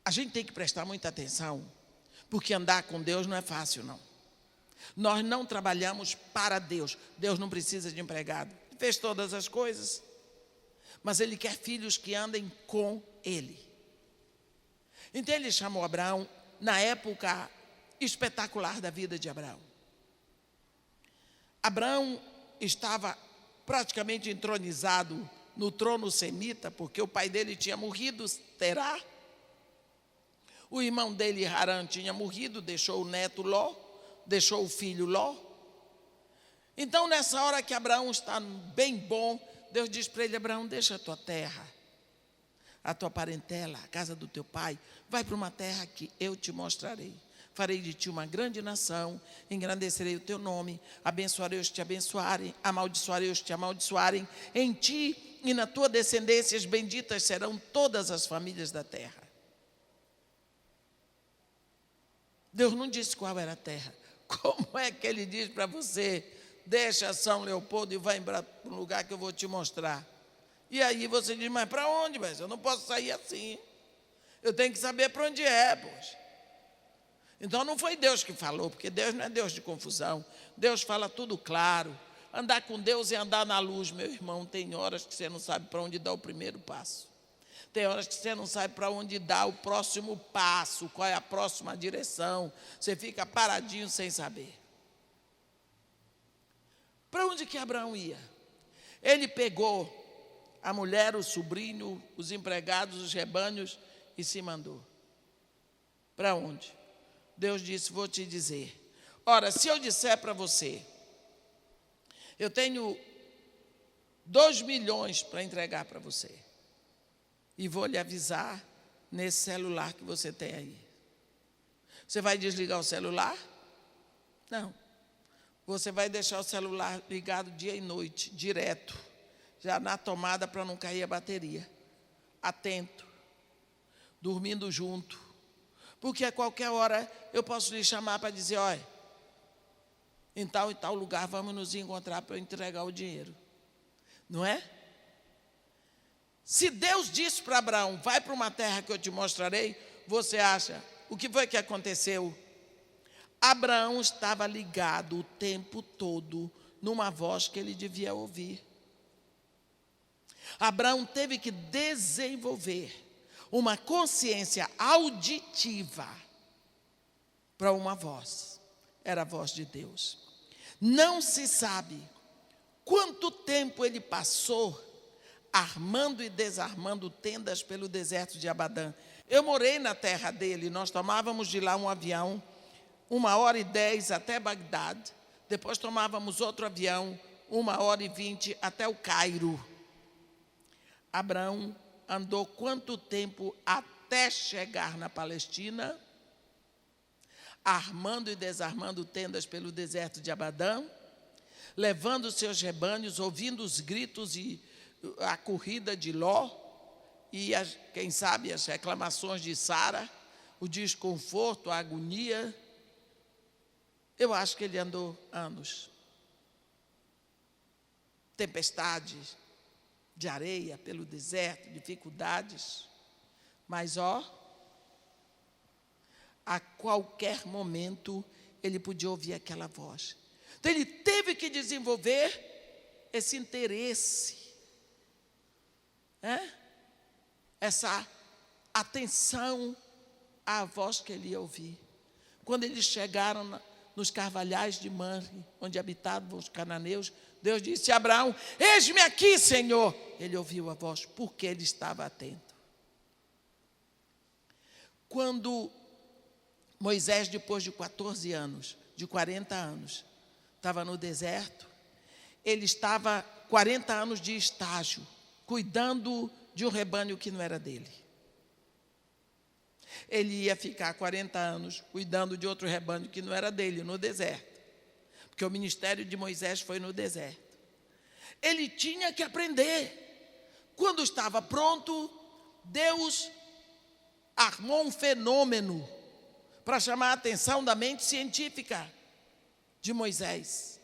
Speaker 2: a gente tem que prestar muita atenção, porque andar com Deus não é fácil, não. Nós não trabalhamos para Deus. Deus não precisa de empregado. Ele fez todas as coisas, mas Ele quer filhos que andem com Ele. Então Ele chamou Abraão na época espetacular da vida de Abraão. Abraão estava praticamente entronizado no trono semita, porque o pai dele tinha morrido, Terá. O irmão dele, Harã, tinha morrido, deixou o neto Ló, deixou o filho Ló. Então, nessa hora que Abraão está bem bom, Deus diz para ele: Abraão, deixa a tua terra, a tua parentela, a casa do teu pai, vai para uma terra que eu te mostrarei. Farei de ti uma grande nação, engrandecerei o teu nome, abençoarei os que te abençoarem, amaldiçoarei os que te amaldiçoarem. Em ti e na tua descendência benditas serão todas as famílias da terra. Deus não disse qual era a terra. Como é que Ele diz para você: deixa São Leopoldo e vai para um lugar que eu vou te mostrar? E aí você diz: mas para onde? Mas eu não posso sair assim. Eu tenho que saber para onde é, poxa. Então não foi Deus que falou, porque Deus não é Deus de confusão. Deus fala tudo claro. Andar com Deus é andar na luz, meu irmão. Tem horas que você não sabe para onde dar o primeiro passo. Tem horas que você não sabe para onde dar o próximo passo, qual é a próxima direção. Você fica paradinho sem saber. Para onde que Abraão ia? Ele pegou a mulher, o sobrinho, os empregados, os rebanhos e se mandou. Para onde? Deus disse, vou te dizer. Ora, se eu disser para você, eu tenho 2 milhões para entregar para você, e vou lhe avisar nesse celular que você tem aí. Você vai desligar o celular? Não. Você vai deixar o celular ligado dia e noite, direto, já na tomada para não cair a bateria. Atento, dormindo junto. Porque a qualquer hora eu posso lhe chamar para dizer, olha, em tal e tal lugar vamos nos encontrar para eu entregar o dinheiro. Não é? Se Deus disse para Abraão, vai para uma terra que eu te mostrarei, você acha, o que foi que aconteceu? Abraão estava ligado o tempo todo numa voz que ele devia ouvir. Abraão teve que desenvolver uma consciência auditiva para uma voz. Era a voz de Deus. Não se sabe quanto tempo ele passou armando e desarmando tendas pelo deserto de Abadã. Eu morei na terra dele, nós tomávamos de lá um avião, 1h10 até Bagdad, depois tomávamos outro avião, 1h20 até o Cairo. Abraão andou quanto tempo até chegar na Palestina, armando e desarmando tendas pelo deserto de Abadã, levando seus rebanhos, ouvindo os gritos e a corrida de Ló, e quem sabe as reclamações de Sara, o desconforto, a agonia. Eu acho que ele andou anos. Tempestades de areia pelo deserto, dificuldades. Mas, a qualquer momento ele podia ouvir aquela voz. Então ele teve que desenvolver esse interesse, essa atenção à voz que ele ia ouvir. Quando eles chegaram nos carvalhais de Mamre, onde habitavam os cananeus, Deus disse a Abraão, eis-me aqui, Senhor. Ele ouviu a voz, porque ele estava atento. Quando Moisés, depois de 14 anos, de 40 anos, estava no deserto, ele estava 40 anos de estágio, cuidando de um rebanho que não era dele. Ele ia ficar 40 anos cuidando de outro rebanho que não era dele, no deserto. Porque o ministério de Moisés foi no deserto. Ele tinha que aprender. Quando estava pronto, Deus armou um fenômeno para chamar a atenção da mente científica de Moisés.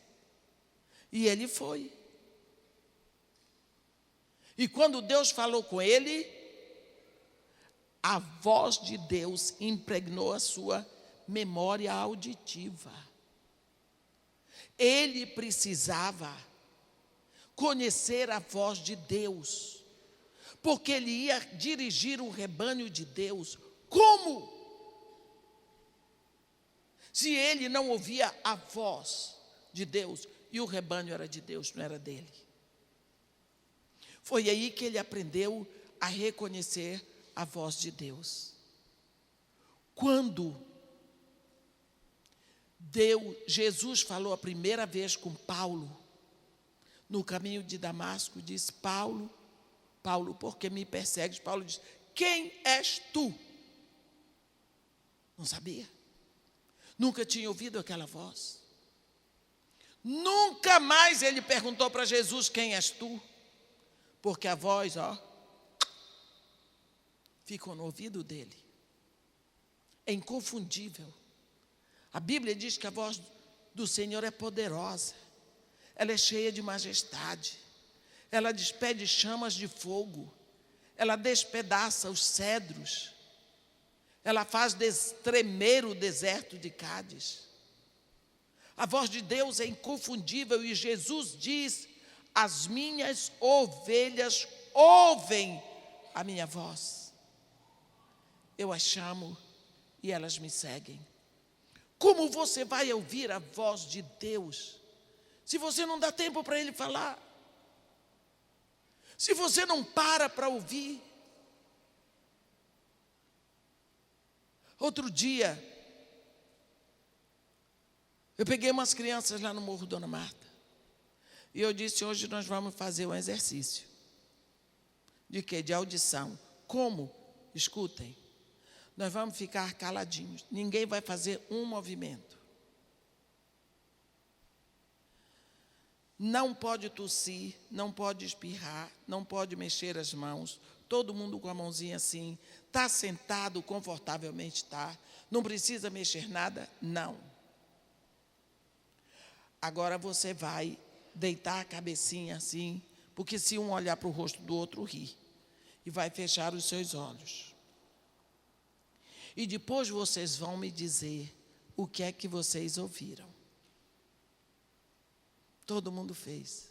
Speaker 2: E ele foi. E quando Deus falou com ele, a voz de Deus impregnou a sua memória auditiva. Ele precisava conhecer a voz de Deus, porque ele ia dirigir o rebanho de Deus. Como? Se ele não ouvia a voz de Deus, e o rebanho era de Deus, não era dele. Foi aí que ele aprendeu a reconhecer a voz de Deus. Quando Jesus falou a primeira vez com Paulo, no caminho de Damasco, disse, Paulo, Paulo, por que me persegues? Paulo disse, quem és tu? Não sabia. Nunca tinha ouvido aquela voz. Nunca mais ele perguntou para Jesus, quem és tu? Porque a voz, ficou no ouvido dele. É inconfundível. A Bíblia diz que a voz do Senhor é poderosa. Ela é cheia de majestade. Ela despede chamas de fogo. Ela despedaça os cedros. Ela faz tremer o deserto de Cádiz. A voz de Deus é inconfundível e Jesus diz, as minhas ovelhas ouvem a minha voz. Eu as chamo e elas me seguem. Como você vai ouvir a voz de Deus se você não dá tempo para Ele falar? Se você não para ouvir? Outro dia, Eu peguei umas crianças lá no Morro Dona Marta. E eu disse, hoje nós vamos fazer um exercício. De quê? De audição. Como? Escutem. Nós vamos ficar caladinhos. Ninguém vai fazer um movimento. Não pode tossir, não pode espirrar, não pode mexer as mãos. Todo mundo com a mãozinha assim. Está sentado confortavelmente, está. Não precisa mexer nada? Não. Agora você vai deitar a cabecinha assim, porque se um olhar para o rosto do outro, ri. E vai fechar os seus olhos. E depois vocês vão me dizer o que é que vocês ouviram. Todo mundo fez.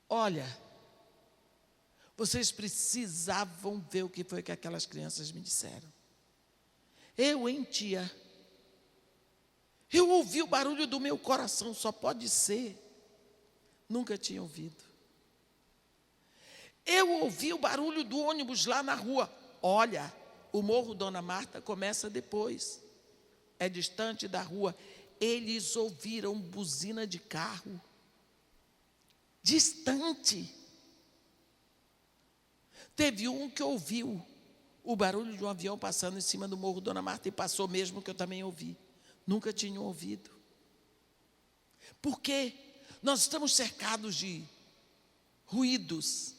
Speaker 2: Olha, vocês precisavam ver o que foi que aquelas crianças me disseram. Eu, hein, tia? Eu ouvi o barulho do meu coração, só pode ser. Nunca tinha ouvido. Eu ouvi o barulho do ônibus lá na rua. Olha, o Morro Dona Marta começa depois. É distante da rua. Eles ouviram buzina de carro. Distante. Teve um que ouviu o barulho de um avião passando em cima do Morro Dona Marta e passou mesmo, que eu também ouvi. Nunca tinham ouvido. Por quê? Nós estamos cercados de ruídos.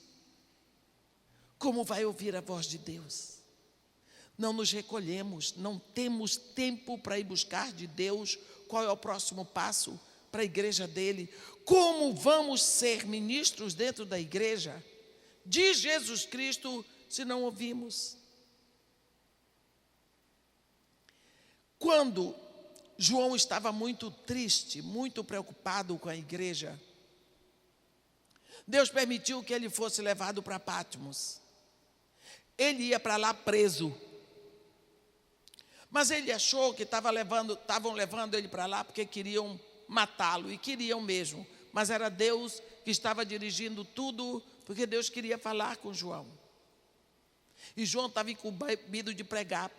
Speaker 2: Como vai ouvir a voz de Deus? Não nos recolhemos, não temos tempo para ir buscar de Deus qual é o próximo passo para a igreja dele. Como vamos ser ministros dentro da igreja de Jesus Cristo se não ouvimos? Quando João estava muito triste, muito preocupado com a igreja, Deus permitiu que ele fosse levado para Patmos. Ele ia para lá preso. Mas ele achou que estavam levando ele para lá porque queriam matá-lo, e queriam mesmo. Mas era Deus que estava dirigindo tudo, porque Deus queria falar com João. E João estava incumbido de pregar,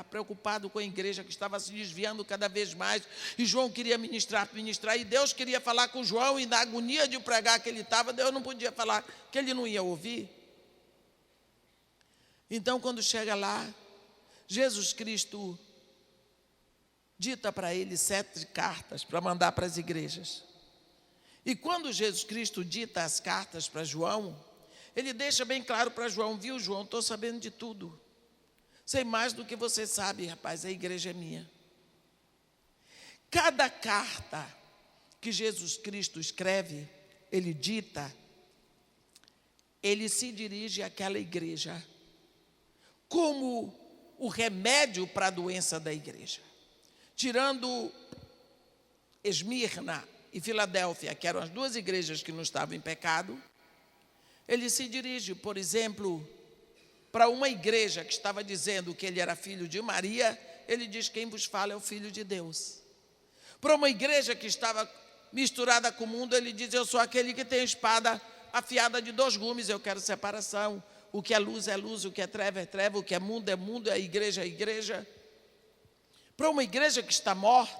Speaker 2: preocupado com a igreja que estava se desviando cada vez mais. E João queria ministrar, e Deus queria falar com João, e na agonia de pregar que ele estava, Deus não podia falar, que ele não ia ouvir. Então, quando chega lá, Jesus Cristo dita para ele 7 cartas para mandar para as igrejas. E quando Jesus Cristo dita as cartas para João, ele deixa bem claro para João, viu, João, estou sabendo de tudo. Sei mais do que você sabe, rapaz, a igreja é minha. Cada carta que Jesus Cristo escreve, ele dita, ele se dirige àquela igreja como o remédio para a doença da igreja. Tirando Esmirna e Filadélfia, que eram as 2 igrejas que não estavam em pecado, ele se dirige, por exemplo, para uma igreja que estava dizendo que ele era filho de Maria, ele diz, quem vos fala é o Filho de Deus. Para uma igreja que estava misturada com o mundo, ele diz, eu sou aquele que tem espada afiada de 2 gumes, eu quero separação. O que é luz, o que é treva, o que é mundo, a igreja é igreja. Para uma igreja que está morta,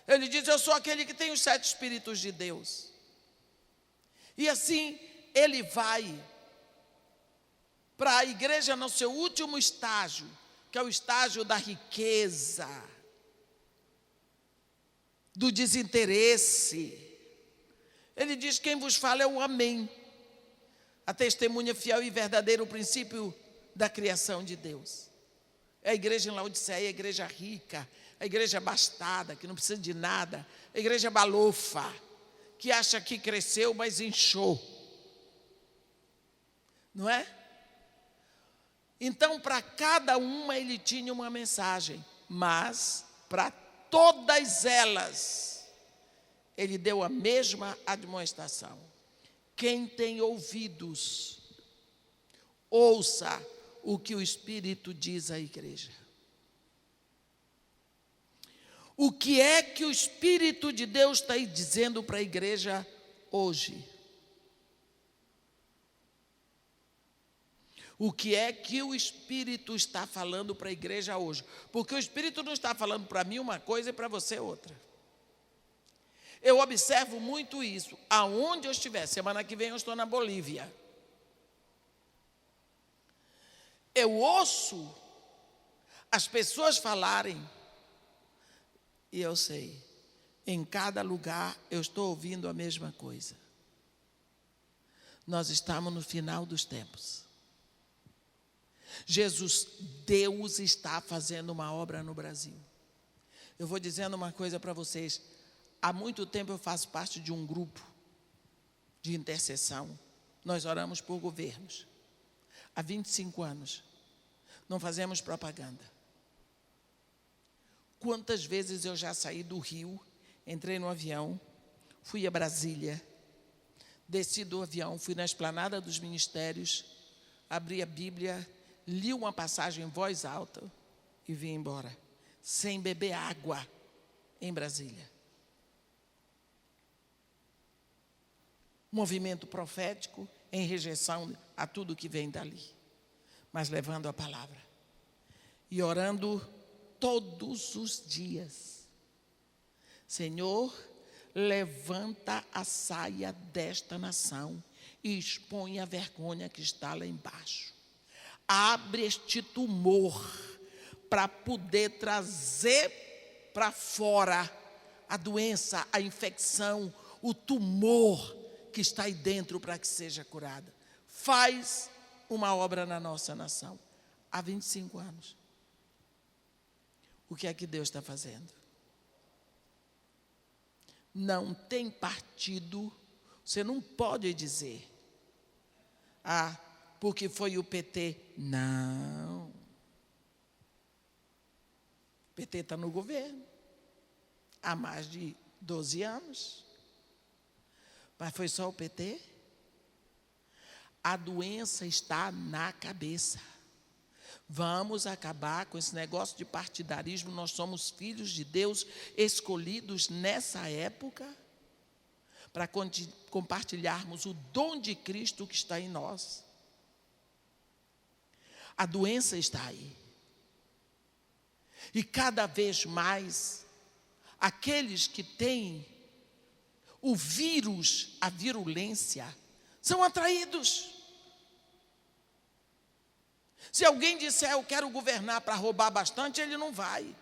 Speaker 2: ele diz, eu sou aquele que tem os 7 Espíritos de Deus. E assim, ele vai para a igreja no seu último estágio, que é o estágio da riqueza, do desinteresse. Ele diz, quem vos fala é o Amém. A testemunha fiel e verdadeira, o princípio da criação de Deus. É a igreja em Laodiceia, a igreja rica, a igreja abastada, que não precisa de nada, a igreja balofa, que acha que cresceu, mas inchou. Não é? Então, para cada uma ele tinha uma mensagem, mas para todas elas, ele deu a mesma admoestação. Quem tem ouvidos, ouça o que o Espírito diz à igreja. O que é que o Espírito de Deus está dizendo para a igreja hoje? O que é que o Espírito está falando para a igreja hoje? Porque o Espírito não está falando para mim uma coisa e para você outra. Eu observo muito isso, aonde eu estiver. Semana que vem eu estou na Bolívia. Eu ouço as pessoas falarem, e eu sei, em cada lugar eu estou ouvindo a mesma coisa. Nós estamos no final dos tempos. Deus está fazendo uma obra no Brasil. Eu vou dizendo uma coisa para vocês. Há muito tempo eu faço parte de um grupo de intercessão. Nós oramos por governos. Há 25 anos. Não fazemos propaganda. Quantas vezes eu já saí do Rio, entrei no avião, fui a Brasília, desci do avião, fui na esplanada dos ministérios, abri a Bíblia, li uma passagem em voz alta e vim embora, sem beber água em Brasília. Movimento profético em rejeição a tudo que vem dali, mas levando a palavra e orando todos os dias. Senhor, levanta a saia desta nação e expõe a vergonha que está lá embaixo. Abre este tumor para poder trazer para fora a doença, a infecção, o tumor que está aí dentro para que seja curada. Faz uma obra na nossa nação. Há 25 anos. O que é que Deus está fazendo? Não tem partido. Você não pode dizer, porque foi o PT. Não. O PT está no governo há mais de 12 anos. Mas foi só o PT? A doença está na cabeça. Vamos acabar com esse negócio de partidarismo. Nós somos filhos de Deus, escolhidos nessa época para compartilharmos o dom de Cristo que está em nós. A doença está aí. E cada vez mais, aqueles que têm o vírus, a virulência, são atraídos. Se alguém disser, eu quero governar para roubar bastante, ele não vai.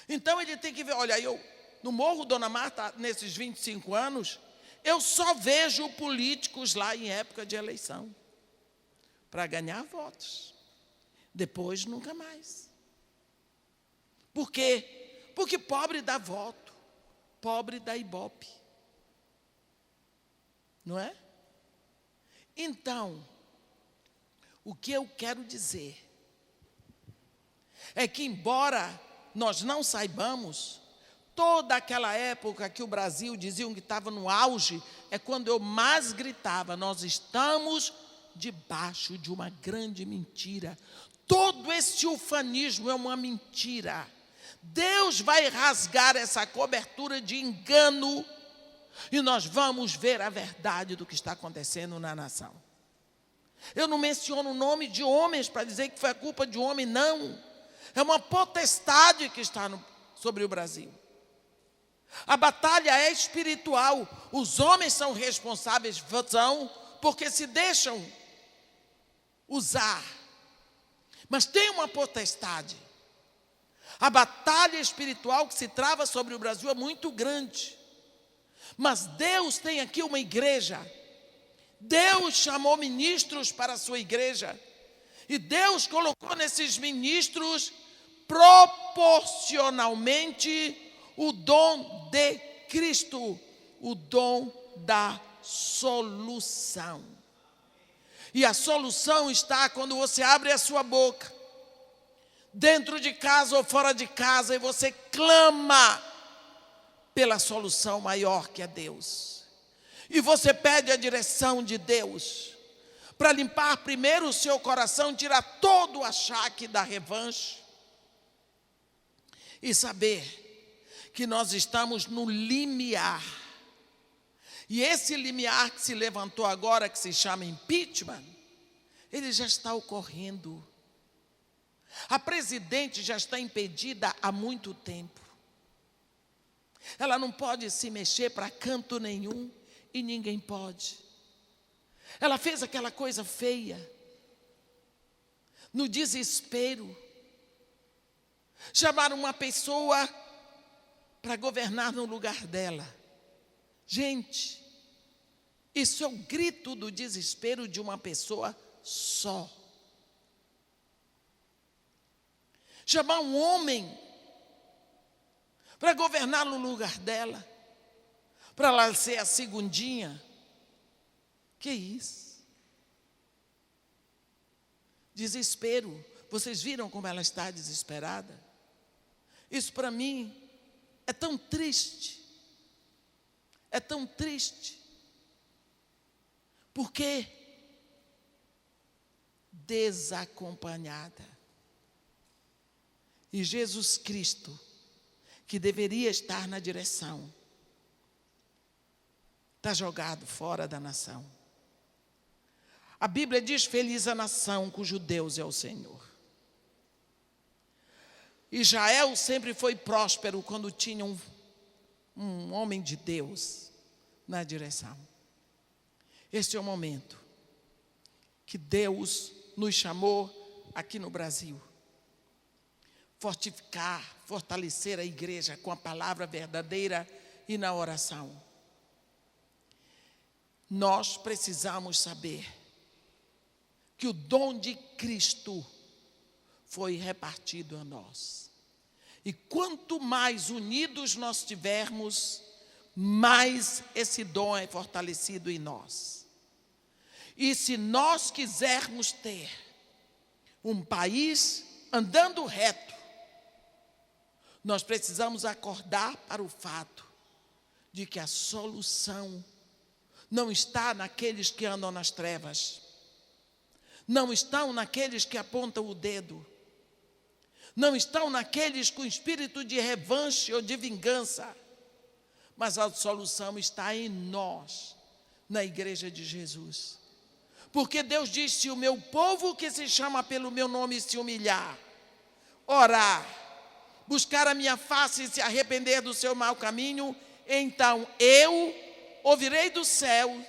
Speaker 2: Então ele tem que ver, olha, eu no Morro Dona Marta, nesses 25 anos, eu só vejo políticos lá em época de eleição, para ganhar votos. Depois, nunca mais. Por quê? Porque pobre dá voto, pobre dá ibope. Não é? Então, o que eu quero dizer é que, embora nós não saibamos, toda aquela época que o Brasil diziam que estava no auge, é quando eu mais gritava, nós estamos debaixo de uma grande mentira. Todo esse ufanismo é uma mentira. Deus vai rasgar essa cobertura de engano e nós vamos ver a verdade do que está acontecendo na nação. Eu não menciono o nome de homens para dizer que foi a culpa de homem, não. É uma potestade que está sobre o Brasil. A batalha é espiritual. Os homens são responsáveis, porque se deixam usar. Mas tem uma potestade. A batalha espiritual que se trava sobre o Brasil é muito grande. Mas Deus tem aqui uma igreja. Deus chamou ministros para a sua igreja. E Deus colocou nesses ministros proporcionalmente o dom de Cristo, o dom da solução. E a solução está quando você abre a sua boca, dentro de casa ou fora de casa, e você clama pela solução maior que é Deus. E você pede a direção de Deus para limpar primeiro o seu coração, tirar todo o achaque da revanche e saber que nós estamos no limiar. E esse limiar que se levantou agora, que se chama impeachment, ele já está ocorrendo. A presidente já está impedida há muito tempo. Ela não pode se mexer para canto nenhum e ninguém pode. Ela fez aquela coisa feia, no desespero. Chamaram uma pessoa para governar no lugar dela. Gente, isso é o grito do desespero de uma pessoa só. Chamar um homem para governar no lugar dela, para ela ser a segundinha. Que isso? Desespero. Vocês viram como ela está desesperada? Isso para mim é tão triste. É tão triste. Por quê? Desacompanhada. E Jesus Cristo, que deveria estar na direção, está jogado fora da nação. A Bíblia diz: feliz a nação cujo Deus é o Senhor. Israel sempre foi próspero quando tinha um homem de Deus na direção. Este é o momento que Deus nos chamou aqui no Brasil. Fortificar, fortalecer a igreja com a palavra verdadeira e na oração. Nós precisamos saber que o dom de Cristo foi repartido a nós. E quanto mais unidos nós estivermos, mais esse dom é fortalecido em nós. E se nós quisermos ter um país andando reto, nós precisamos acordar para o fato de que a solução não está naqueles que andam nas trevas, não estão naqueles que apontam o dedo, não estão naqueles com espírito de revanche ou de vingança, mas a solução está em nós, na igreja de Jesus. Porque Deus diz: se o meu povo que se chama pelo meu nome se humilhar, orar, buscar a minha face e se arrepender do seu mau caminho, então eu ouvirei do céu,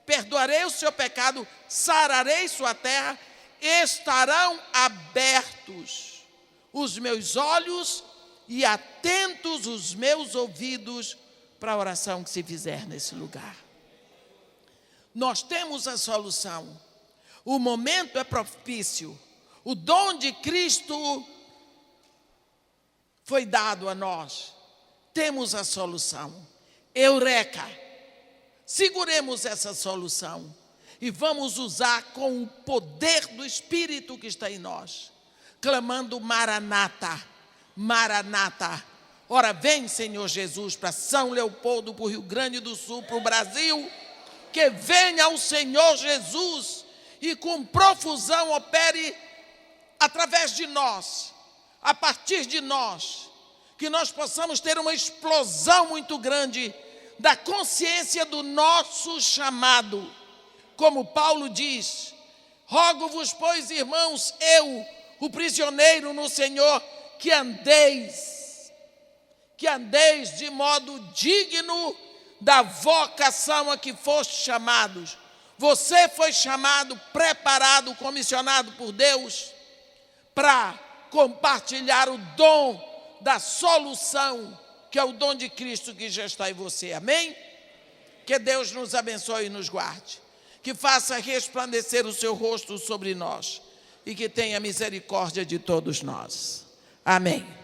Speaker 2: perdoarei o seu pecado, sararei sua terra, estarão abertos os meus olhos e atentos os meus ouvidos para a oração que se fizer nesse lugar. Nós temos a solução. O momento é propício. O dom de Cristo foi dado a nós. Temos a solução. Eureka! Seguremos essa solução e vamos usar com o poder do Espírito que está em nós, clamando: Maranata, Maranata. Ora, vem, Senhor Jesus, para São Leopoldo, para o Rio Grande do Sul, para o Brasil. Que venha o Senhor Jesus e com profusão opere através de nós, a partir de nós, que nós possamos ter uma explosão muito grande da consciência do nosso chamado. Como Paulo diz: rogo-vos, pois, irmãos, eu, o prisioneiro no Senhor, que andeis de modo digno da vocação a que foste chamados. Você foi chamado, preparado, comissionado por Deus para compartilhar o dom da solução, que é o dom de Cristo que já está em você. Amém? Que Deus nos abençoe e nos guarde, que faça resplandecer o seu rosto sobre nós e que tenha misericórdia de todos nós. Amém.